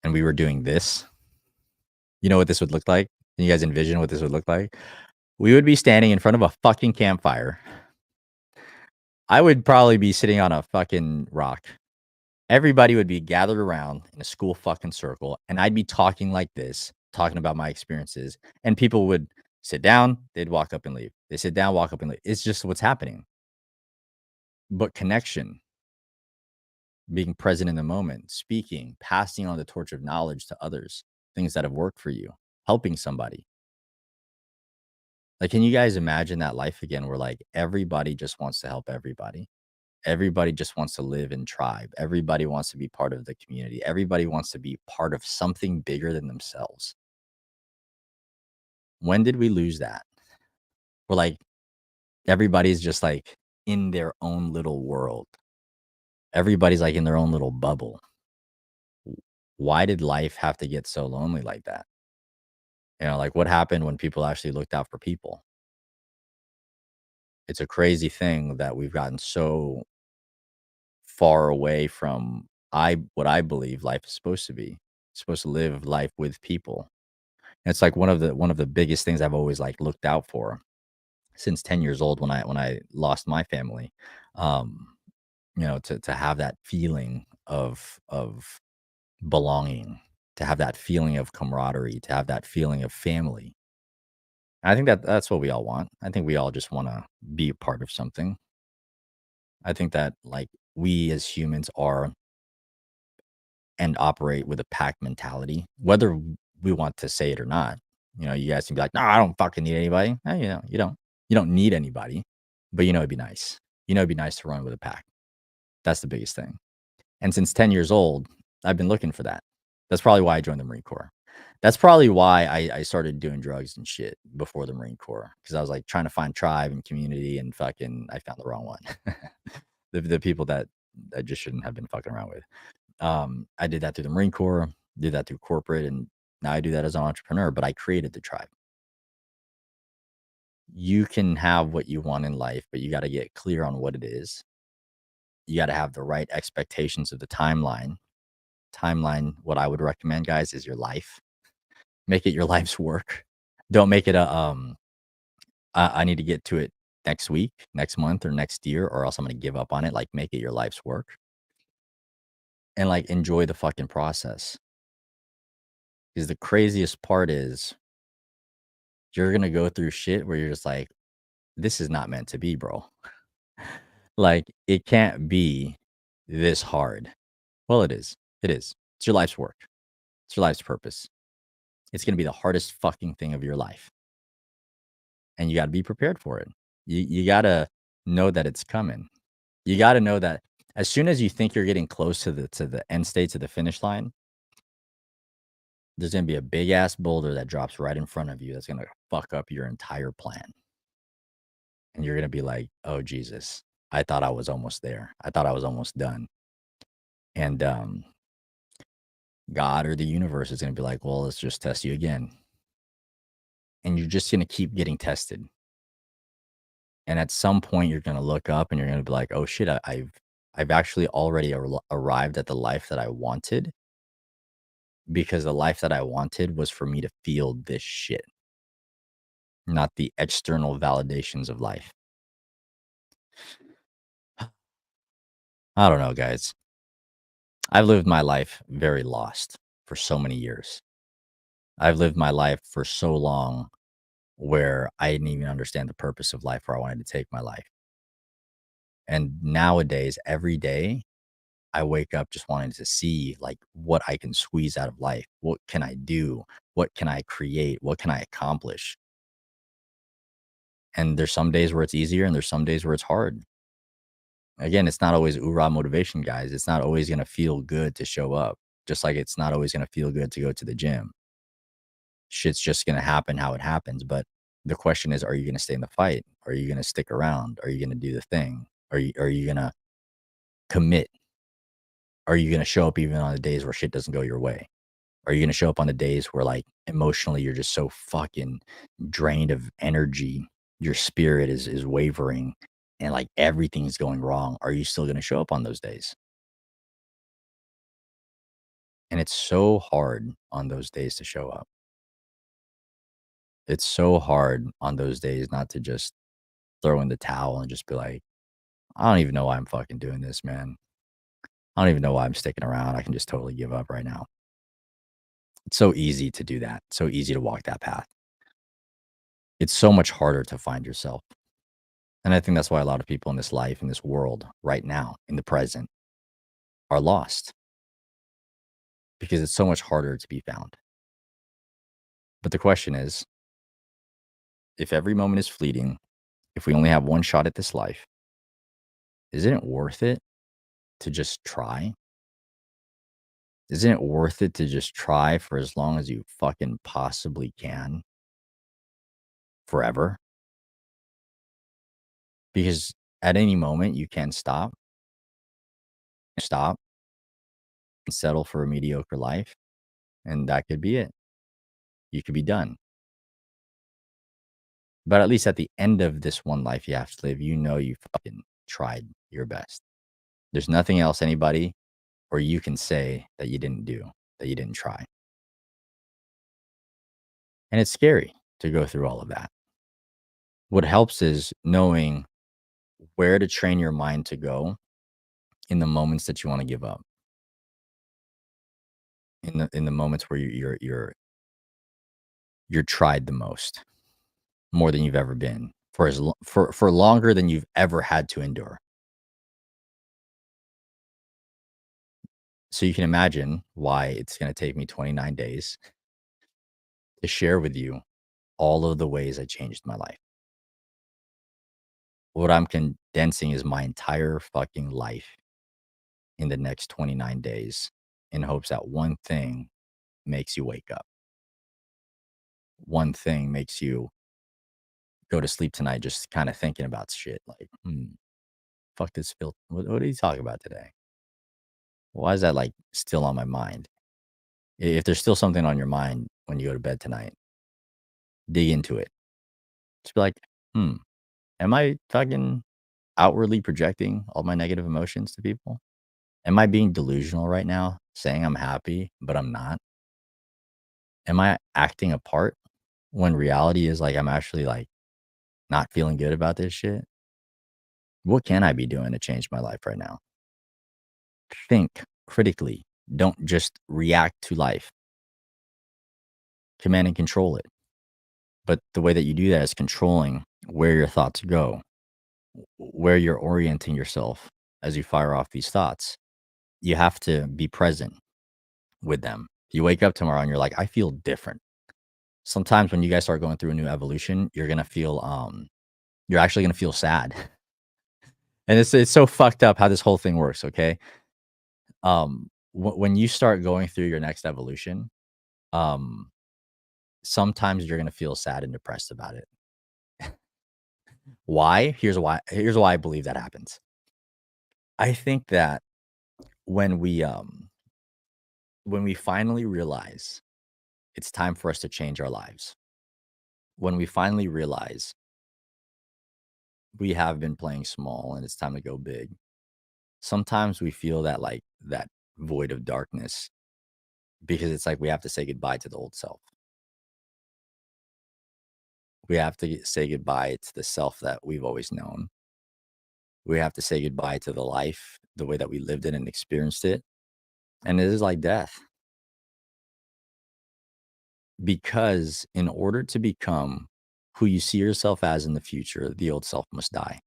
and we were doing this, you know what this would look like? Can you guys envision what this would look like? We would be standing in front of a fucking campfire. I would probably be sitting on a fucking rock. Everybody would be gathered around in a school fucking circle, and I'd be talking like this, talking about my experiences, and people would sit down, they'd walk up and leave. They sit down, walk up and leave. It's just what's happening. But connection, being present in the moment, speaking, passing on the torch of knowledge to others, things that have worked for you, helping somebody. Like, can you guys imagine that life again where like everybody just wants to help everybody? Everybody just wants to live in tribe. Everybody wants to be part of the community. Everybody wants to be part of something bigger than themselves. When did we lose that? We're like, everybody's just like in their own little world. Everybody's like in their own little bubble. Why did life have to get so lonely like that? Like what happened when people actually looked out for people? It's a crazy thing that we've gotten so far away from what I believe life is supposed to be. It's supposed to live life with people. And it's like one of the biggest things I've always like looked out for since 10 years old when I lost my family. Um, to have that feeling of belonging, to have that feeling of camaraderie, to have that feeling of family. I think that that's what we all want. I think we all just want to be a part of something. I think that like we as humans are and operate with a pack mentality, whether we want to say it or not. You guys can be like, "No, I don't fucking need anybody." You don't. You don't need anybody, but it'd be nice. It'd be nice to run with a pack. That's the biggest thing. And since 10 years old, I've been looking for that. That's probably why I joined the Marine Corps. That's probably why I started doing drugs and shit before the Marine Corps because I was like trying to find tribe and community and fucking I found the wrong one. The people that I just shouldn't have been fucking around with. I did that through the Marine Corps, did that through corporate, and now I do that as an entrepreneur, but I created the tribe. You can have what you want in life, but you got to get clear on what it is. You got to have the right expectations of the timeline. Timeline, what I would recommend, guys, is your life. Make it your life's work. Don't make it I need to get to it next week, next month, or next year, or else I'm going to give up on it. Like, make it your life's work and like enjoy the fucking process. Because the craziest part is you're going to go through shit where you're just like, this is not meant to be, bro. Like, it can't be this hard. Well, it is. It is. It's your life's work. It's your life's purpose. It's gonna be the hardest fucking thing of your life, and you gotta be prepared for it. You gotta know that it's coming. You gotta know that as soon as you think you're getting close to the end state, to the finish line, there's gonna be a big ass boulder that drops right in front of you that's gonna fuck up your entire plan, and you're gonna be like, "Oh, Jesus. I thought I was almost there. I thought I was almost done." And, God or the universe is gonna be like, "Well, let's just test you again." And you're just gonna keep getting tested. And at some point, you're gonna look up and you're gonna be like, "Oh shit, I've actually already arrived at the life that I wanted because the life that I wanted was for me to feel this shit, not the external validations of life." I don't know, guys. I've lived my life very lost for so many years. I've lived my life for so long where I didn't even understand the purpose of life, where I wanted to take my life. And nowadays, every day, I wake up just wanting to see like what I can squeeze out of life. What can I do? What can I create? What can I accomplish? And there's some days where it's easier and there's some days where it's hard. Again, it's not always oorah motivation, guys. It's not always going to feel good to show up, just like it's not always going to feel good to go to the gym. Shit's just going to happen how it happens. But the question is, are you going to stay in the fight? Are you going to stick around? Are you going to do the thing? Are you going to commit? Are you going to show up even on the days where shit doesn't go your way? Are you gonna show up on the days where, like, emotionally you're just so fucking drained of energy, your spirit is wavering, and, like, everything's going wrong? Are you still gonna show up on those days? And it's so hard on those days to show up. It's so hard on those days not to just throw in the towel and just be like, "I don't even know why I'm fucking doing this, man. I don't even know why I'm sticking around. I can just totally give up right now." It's so easy to do that, so easy to walk that path. It's so much harder to find yourself. And I think that's why a lot of people in this life, in this world, right now, in the present, are lost because it's so much harder to be found. But the question is, if every moment is fleeting, if we only have one shot at this life, isn't it worth it to just try? Isn't it worth it to just try for as long as you fucking possibly can forever? Because at any moment you can stop and settle for a mediocre life, and that could be it. You could be done. But at least at the end of this one life you have to live, you fucking tried your best. There's nothing else anybody or you can say that you didn't do, that you didn't try. And it's scary to go through all of that. What helps is knowing where to train your mind to go in the moments that you wanna give up, in the moments where you're tried the most, more than you've ever been, for as lo for longer than you've ever had to endure. So you can imagine why it's gonna take me 29 days to share with you all of the ways I changed my life. What I'm condensing is my entire fucking life in the next 29 days in hopes that one thing makes you wake up. One thing makes you go to sleep tonight just kinda thinking about shit like, "Hmm, fuck this filth. What did he talk about today? Why is that, like, still on my mind?" If there's still something on your mind when you go to bed tonight, dig into it. Just be like, "Hmm, am I fucking outwardly projecting all my negative emotions to people? Am I being delusional right now, saying I'm happy, but I'm not? Am I acting a part when reality is, like, I'm actually, like, not feeling good about this shit? What can I be doing to change my life right now?" Think critically. Don't just react to life. Command and control it. But the way that you do that is controlling where your thoughts go, where you're orienting yourself as you fire off these thoughts. You have to be present with them. You wake up tomorrow and you're like, I feel different. Sometimes when you guys start going through a new evolution, you're actually gonna feel sad. And it's so fucked up how this whole thing works, okay? When you start going through your next evolution, um, sometimes you're gonna feel sad and depressed about it. Why? Here's why I believe that happens. I think that when we finally realize it's time for us to change our lives, when we finally realize we have been playing small and it's time to go big, sometimes we feel that, like, that void of darkness because it's like we have to say goodbye to the old self. We have to say goodbye to the self that we've always known. We have to say goodbye to the life, the way that we lived it and experienced it. And it is like death because in order to become who you see yourself as in the future, the old self must die.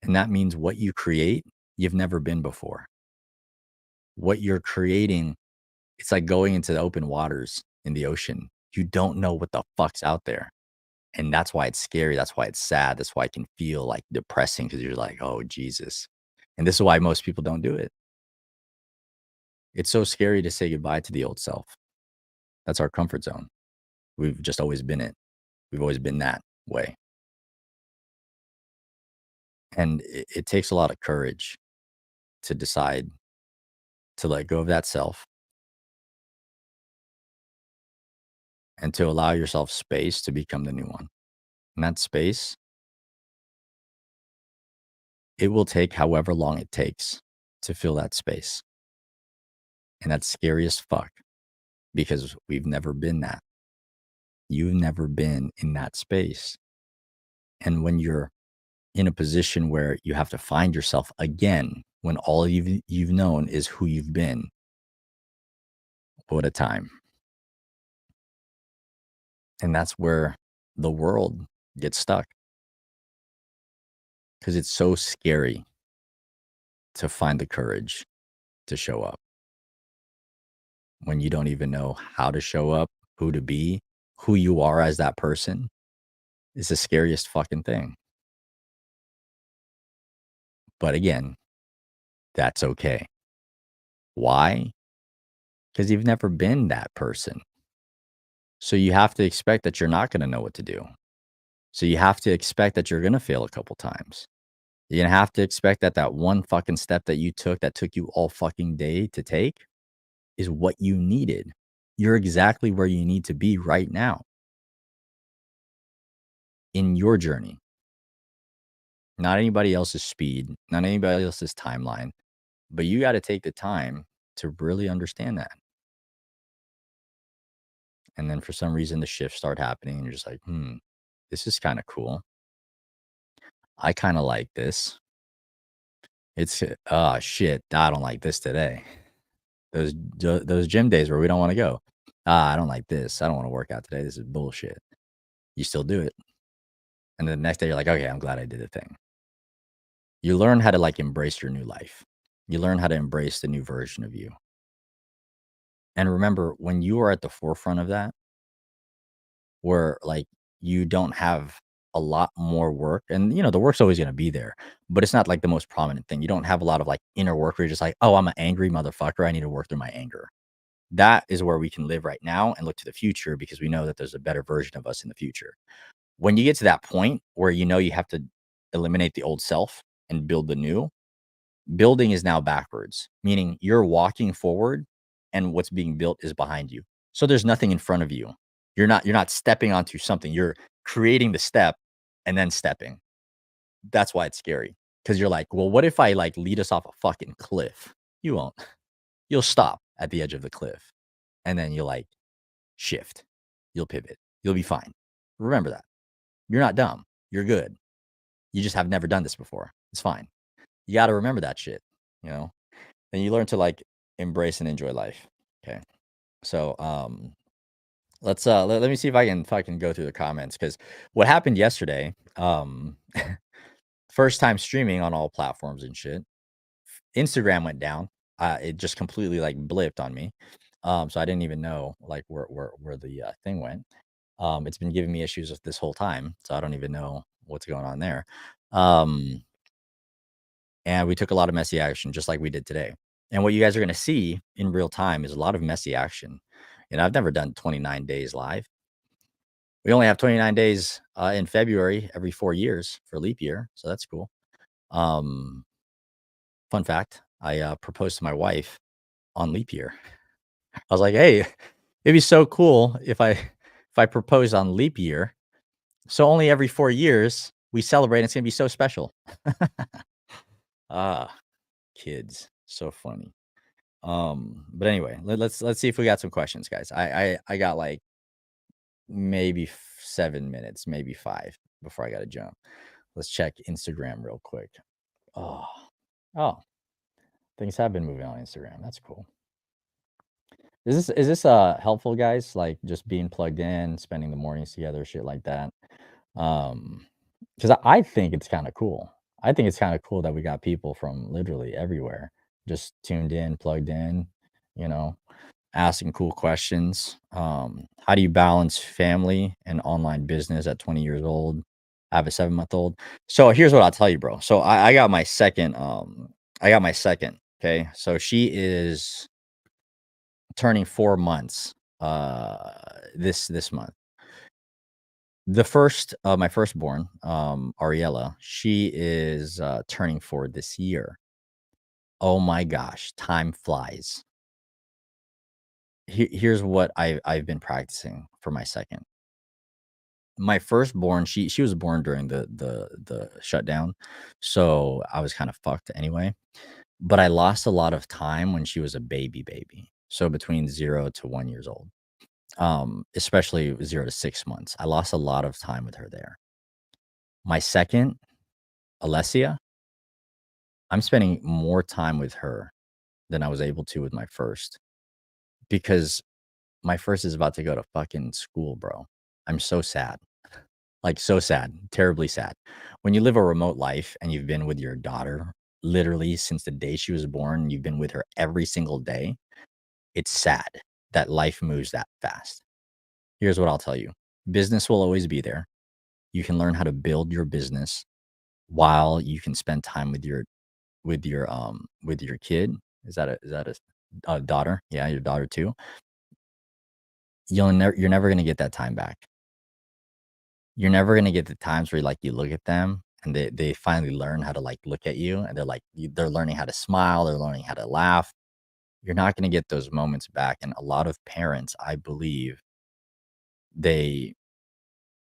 And that means what you create, you've never been before. What you're creating, it's like going into the open waters in the ocean. You don't know what the fuck's out there. And that's why it's scary. That's why it's sad. That's why it can feel like depressing because you're like, oh, Jesus. And this is why most people don't do it. It's so scary to say goodbye to the old self. That's our comfort zone. We've just always been it. We've always been that way. And it takes a lot of courage to decide to let go of that self and to allow yourself space to become the new one. And that space, it will take however long it takes to fill that space. And that's scary as fuck because we've never been that. You've never been in that space. And when you're in a position where you have to find yourself again, when all you've known is who you've been, what a time. And that's where the world gets stuck because it's so scary to find the courage to show up when you don't even know how to show up, who to be, who you are as that person. Is the scariest fucking thing. But again, that's okay. Why? Because you've never been that person. So you have to expect that you're not going to know what to do. So you have to expect that you're going to fail a couple times. You're going to have to expect that that one fucking step that took you all fucking day to take is what you needed. You're exactly where you need to be right now in your journey, not anybody else's speed, not anybody else's timeline, but you got to take the time to really understand that. And then for some reason, the shifts start happening and you're just like, This is kind of cool. I kind of like this. It's oh shit, I don't like this today. Those gym days where we don't want to go. I don't like this. I don't want to work out today. This is bullshit. You still do it. And then the next day you're like, okay, I'm glad I did the thing. You learn how to like embrace your new life. You learn how to embrace the new version of you. And remember, when you are at the forefront of that, where like you don't have a lot more work, and the work's always going to be there, but it's not like the most prominent thing. You don't have a lot of like inner work where you're just like, oh, I'm an angry motherfucker. I need to work through my anger. That is where we can live right now and look to the future because we know that there's a better version of us in the future. When you get to that point where you have to eliminate the old self and build the new, building is now backwards, meaning you're walking forward and what's being built is behind you. So there's nothing in front of you. You're not stepping onto something. You're creating the step and then stepping. That's why it's scary. Because you're like, well, what if I like lead us off a fucking cliff? You won't. You'll stop at the edge of the cliff. And then you'll like shift. You'll pivot. You'll be fine. Remember that. You're not dumb. You're good. You just have never done this before. It's fine. You got to remember that shit, you know? And you learn to like embrace and enjoy life. Okay. So let me see if I can go through the comments because what happened yesterday, first time streaming on all platforms and shit. Instagram went down. It just completely like blipped on me. So I didn't even know like where the thing went. It's been giving me issues with this whole time, so I don't even know what's going on there. Um, and we took a lot of messy action just like we did today. And what you guys are going to see in real time is a lot of messy action. And I've never done 29 days live. We only have 29 days in February every 4 years for leap year, so that's cool. Um, Fun fact: I proposed to my wife on leap year. I was like, "Hey, it'd be so cool if I proposed on leap year. So only every 4 years we celebrate. And it's gonna be so special." Ah, kids, so funny. But anyway, let's see if we got some questions, guys. I got like maybe 7 minutes, maybe five before I got to jump. Let's check Instagram real quick. Oh, oh, things have been moving on Instagram. That's cool. Is this helpful, guys? Like just being plugged in, spending the mornings together, shit like that. Um, because I think it's kind of cool. I think it's kind of cool that we got people from literally everywhere just tuned in, plugged in, you know, asking cool questions. How do you balance family and online business at 20 years old? I have a 7-month-old. So here's what I'll tell you, bro. So I got my second. I got my second. Okay, so she is turning 4 months. This month. The first, my firstborn, Ariella, she is turning 4 this year. Oh my gosh, time flies. Here's what I've been practicing for my second. My firstborn, she was born during the shutdown, so I was kind of fucked anyway. But I lost a lot of time when she was a baby, so between 0 to 1 years old. Especially 0 to 6 months. I lost a lot of time with her there. My second, Alessia, I'm spending more time with her than I was able to with my first because my first is about to go to fucking school, bro. I'm so sad. Like, so sad, terribly sad. When you live a remote life and you've been with your daughter literally since the day she was born, you've been with her every single day, it's sad that life moves that fast. Here's what I'll tell you. Business will always be there. You can learn how to build your business while you can spend time with your kid. Is that a daughter? Yeah, your daughter too. You're never gonna get that time back. You're never gonna get the times where, like, you look at them and they finally learn how to, like, look at you, and they're, like they're learning how to smile, they're learning how to laugh. You're not gonna get those moments back, and a lot of parents, I believe, they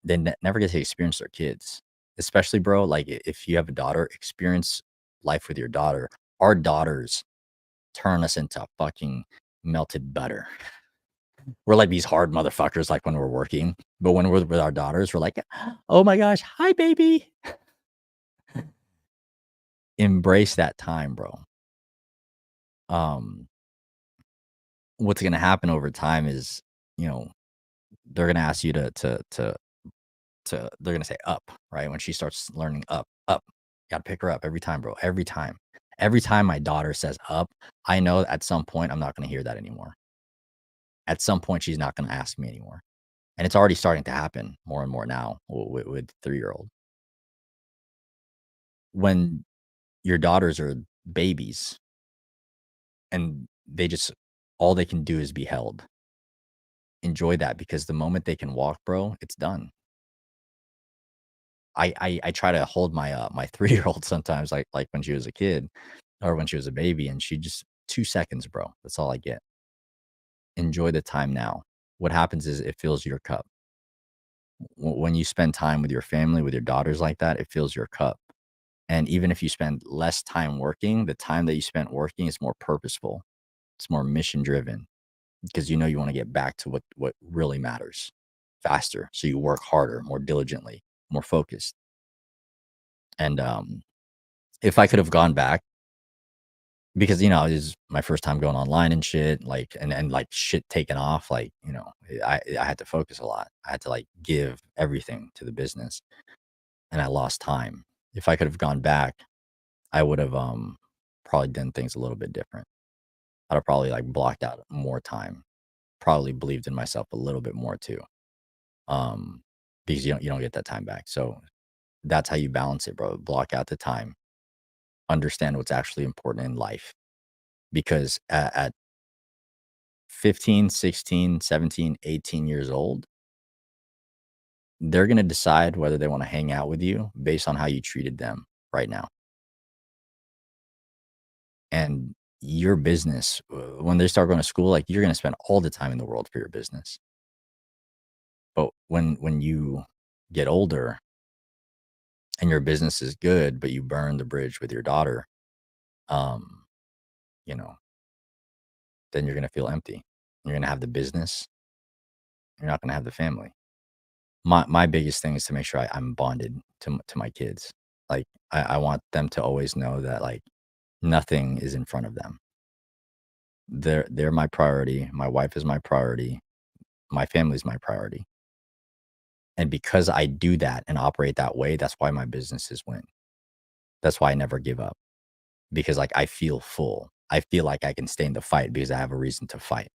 never get to experience their kids. Especially, bro, like, I if you have a daughter, experience life with your daughter. Our daughters turn us into fucking melted butter. We're like these hard motherfuckers, like when we're working, but when we're with our daughters, we're like, "Oh my gosh, hi, baby." Embrace that time, bro. Um, what's gonna happen over time is, you know, they're gonna ask you to they're gonna say up, right? When she starts learning up, up. Gotta pick her up every time, bro. Every time. Every time my daughter says up, I know at some point I'm not gonna hear that anymore. At some point, she's not gonna ask me anymore. And it's already starting to happen more and more now with 3-year-old. When your daughters are babies and they just all they can do is be held. Enjoy that because the moment they can walk, bro, it's done. I try to hold my 3-year-old sometimes, like when she was a kid or when she was a baby, and she just 2 seconds, bro. That's all I get. Enjoy the time now. What happens is it fills your cup. When you spend time with your family, with your daughters like that, it fills your cup. And even if you spend less time working, the time that you spent working is more purposeful. It's more mission driven because you know you want to get back to what really matters faster. So you work harder, more diligently, more focused. And if I could have gone back, because it was my first time going online and shit, like and like shit taken off, like, I had to focus a lot. I had to like give everything to the business and I lost time. If I could have gone back, I would have probably done things a little bit different. I'd have probably like blocked out more time. Probably believed in myself a little bit more too. Um, because you don't get that time back. So that's how you balance it, bro. Block out the time. Understand what's actually important in life. Because at 15, 16, 17, 18 years old, they're gonna decide whether they want to hang out with you based on how you treated them right now. And your business, when they start going to school, like you're gonna spend all the time in the world for your business. But when you get older and your business is good, but you burn the bridge with your daughter, um, you know, then you're gonna feel empty. You're gonna have the business, you're not gonna have the family. My biggest thing is to make sure I'm bonded to my kids. Like I want them to always know that like nothing is in front of them. They're my priority. My wife is my priority. My family is my priority. And because I do that and operate that way, that's why my businesses win. That's why I never give up because like I feel full. I feel like I can stay in the fight because I have a reason to fight.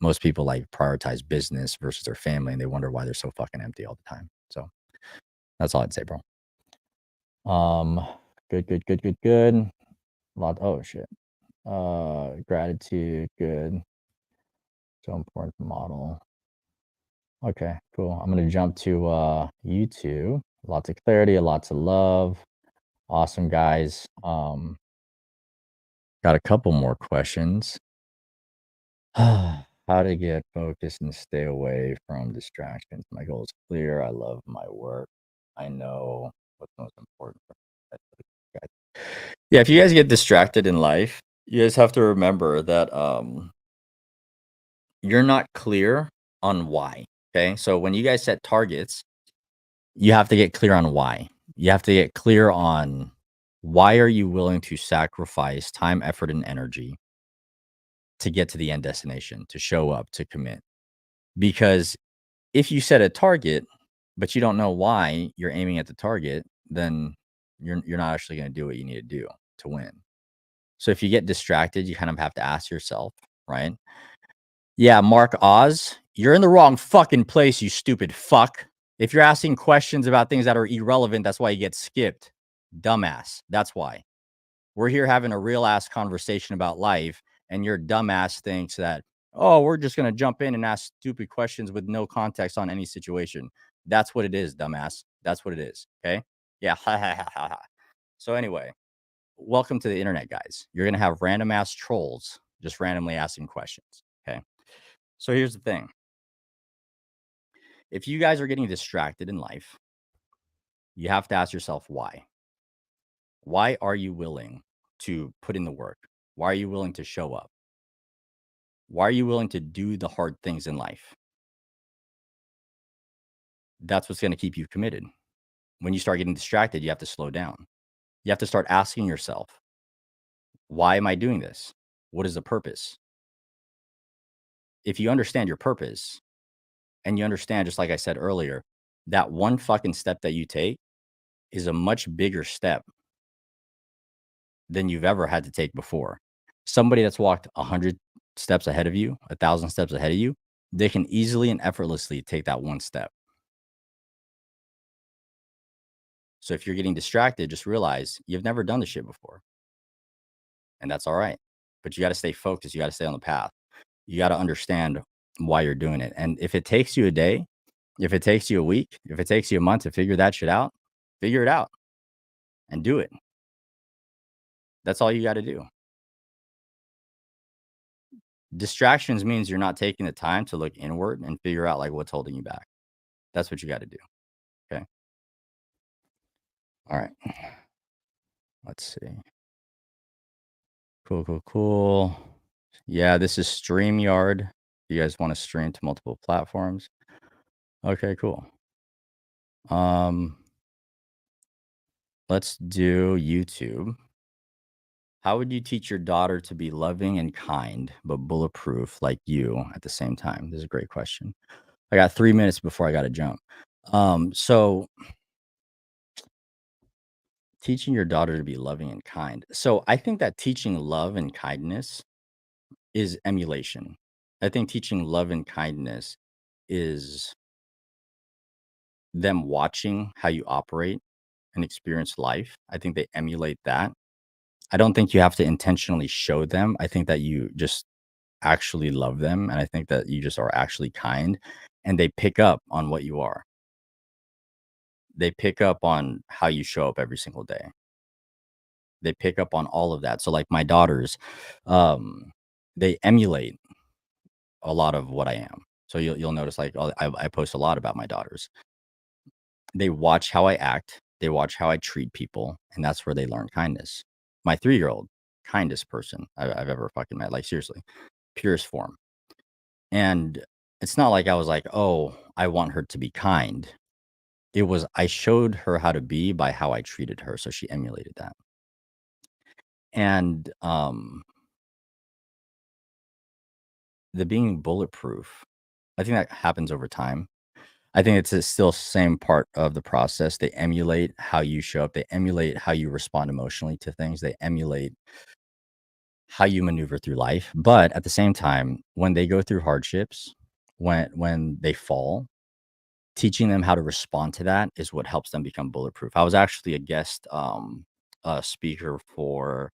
Most people like prioritize business versus their family and they wonder why they're so fucking empty all the time. So that's all I'd say, bro. Um, good, good, good, good, good. Oh shit. Gratitude, good. So important model. Okay, cool. I'm gonna jump to YouTube. Lots of clarity, lots of love. Awesome guys. Got a couple more questions. How to get focused and stay away from distractions. My goal is clear. I love my work. I know what's most important for me. Yeah, if you guys get distracted in life, you guys have to remember that you're not clear on why. Okay. So when you guys set targets, you have to get clear on why. You have to get clear on why are you willing to sacrifice time, effort, and energy to get to the end destination, to show up, to commit. Because if you set a target, but you don't know why you're aiming at the target, then you're not actually going to do what you need to do to win. So if you get distracted, you kind of have to ask yourself, right? Yeah, Mark Oz, you're in the wrong fucking place, you stupid fuck. If you're asking questions about things that are irrelevant, that's why you get skipped. Dumbass. That's why. We're here having a real ass conversation about life, and your dumbass thinks that, oh, we're just going to jump in and ask stupid questions with no context on any situation. That's what it is, dumbass. That's what it is. Okay. Yeah. Ha ha ha ha ha. So, anyway, welcome to the internet, guys. You're going to have random ass trolls just randomly asking questions. Okay. So, here's the thing, if you guys are getting distracted in life, you have to ask yourself why. Why are you willing to put in the work? Why are you willing to show up? Why are you willing to do the hard things in life? That's what's going to keep you committed. When you start getting distracted, you have to slow down. You have to start asking yourself, why am I doing this? What is the purpose? If you understand your purpose and you understand, just like I said earlier, that one fucking step that you take is a much bigger step than you've ever had to take before. Somebody that's walked 100 steps ahead of you, 1,000 steps ahead of you, they can easily and effortlessly take that one step. So if you're getting distracted, just realize you've never done this shit before, and that's all right. But you got to stay focused. You got to stay on the path. You got to understand why you're doing it. And if it takes you a day, if it takes you a week, if it takes you a month to figure that shit out, figure it out and do it. That's all you got to do. Distractions means you're not taking the time to look inward and figure out like what's holding you back. That's what you got to do. Okay. All right. Let's see. Cool, cool, cool. Yeah, this is StreamYard. You guys want to stream to multiple platforms? Okay, cool. Um, let's do YouTube. How would you teach your daughter to be loving and kind, but bulletproof like you at the same time? This is a great question. I got 3 minutes before I got to jump. So teaching your daughter to be loving and kind. So I think that teaching love and kindness is emulation. I think teaching love and kindness is them watching how you operate and experience life. I think they emulate that. I don't think you have to intentionally show them. I think that you just actually love them. And I think that you just are actually kind and they pick up on what you are. They pick up on how you show up every single day. They pick up on all of that. So, like my daughters, um, they emulate a lot of what I am. So you'll notice like I post a lot about my daughters. They watch how I act, they watch how I treat people, and that's where they learn kindness. My 3-year-old, kindest person I've ever fucking met, like, seriously, purest form. And it's not like I was like, "Oh, I want her to be kind." It was I showed her how to be by how I treated her, so she emulated that. And, the being bulletproof, I think that happens over time. I think it's still same part of the process. They emulate how you show up. They emulate how you respond emotionally to things. They emulate how you maneuver through life. But at the same time, when they go through hardships, when they fall, teaching them how to respond to that is what helps them become bulletproof. I was actually a guest speaker for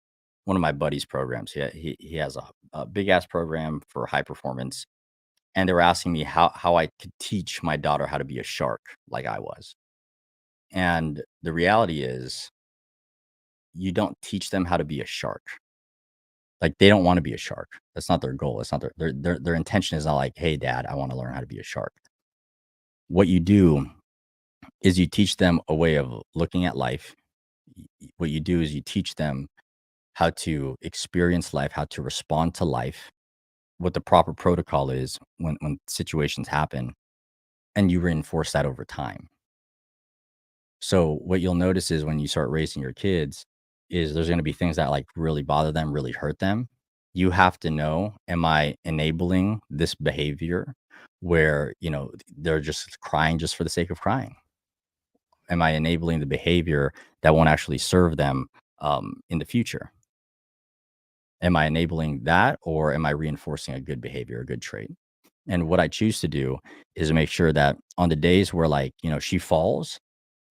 one of my buddies' programs. He has a big ass program for high performance, and they were asking me how I could teach my daughter how to be a shark like I was. And the reality is, you don't teach them how to be a shark. Like, they don't wanna be a shark. That's not their goal. That's not their intention is not like, "Hey, dad, I wanna learn how to be a shark." What you do is you teach them a way of looking at life. What you do is you teach them how to experience life, how to respond to life, what the proper protocol is when situations happen, and you reinforce that over time. So what you'll notice is when you start raising your kids is there's going to be things that like really bother them, really hurt them. You have to know, am I enabling this behavior where, they're just crying just for the sake of crying? Am I enabling the behavior that won't actually serve them in the future? Am I enabling that or am I reinforcing a good behavior, a good trait? And what I choose to do is make sure that on the days where like, she falls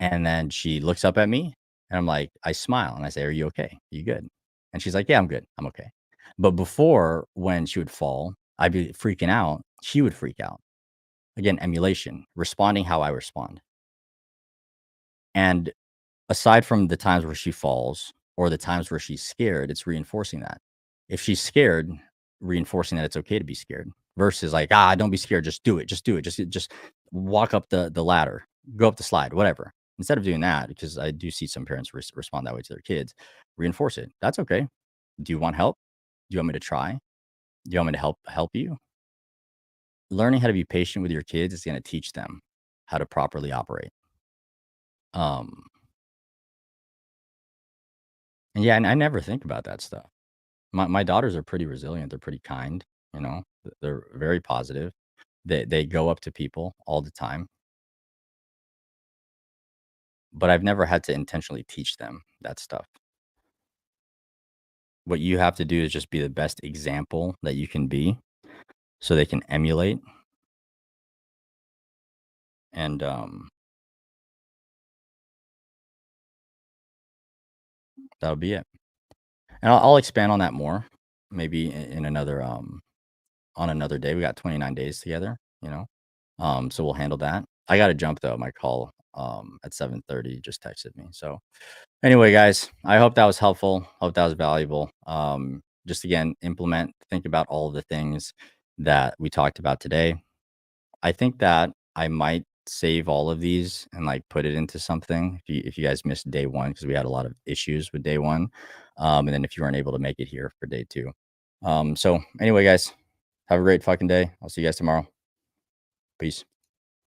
and then she looks up at me and I'm like, I smile and I say, "Are you okay? You good?" And she's like, "Yeah, I'm good. I'm okay." But before when she would fall, I'd be freaking out. She would freak out. Again, emulation, responding how I respond. And aside from the times where she falls or the times where she's scared, it's reinforcing that. If she's scared, reinforcing that it's okay to be scared versus like, don't be scared. Just do it. Just do it. Just walk up the ladder, go up the slide, whatever. Instead of doing that, because I do see some parents respond that way to their kids, reinforce it. That's okay. Do you want help? Do you want me to try? Do you want me to help you? Learning how to be patient with your kids is gonna teach them how to properly operate. Um, and yeah, and I never think about that stuff. My daughters are pretty resilient, they're pretty kind, you know? They're very positive. They go up to people all the time, but I've never had to intentionally teach them that stuff. What you have to do is just be the best example that you can be so they can emulate, and, that'll be it. And I'll expand on that more maybe in another, on another day. We got 29 days together, you know? So we'll handle that. I gotta jump though. My call, at 7:30 just texted me. So anyway, guys, I hope that was helpful. Hope that was valuable. Just again, implement, think about all of the things that we talked about today. I think that I might save all of these and like put it into something if you guys missed day one because we had a lot of issues with day one. And then if you weren't able to make it here for day two. So anyway, guys, have a great fucking day. I'll see you guys tomorrow. Peace.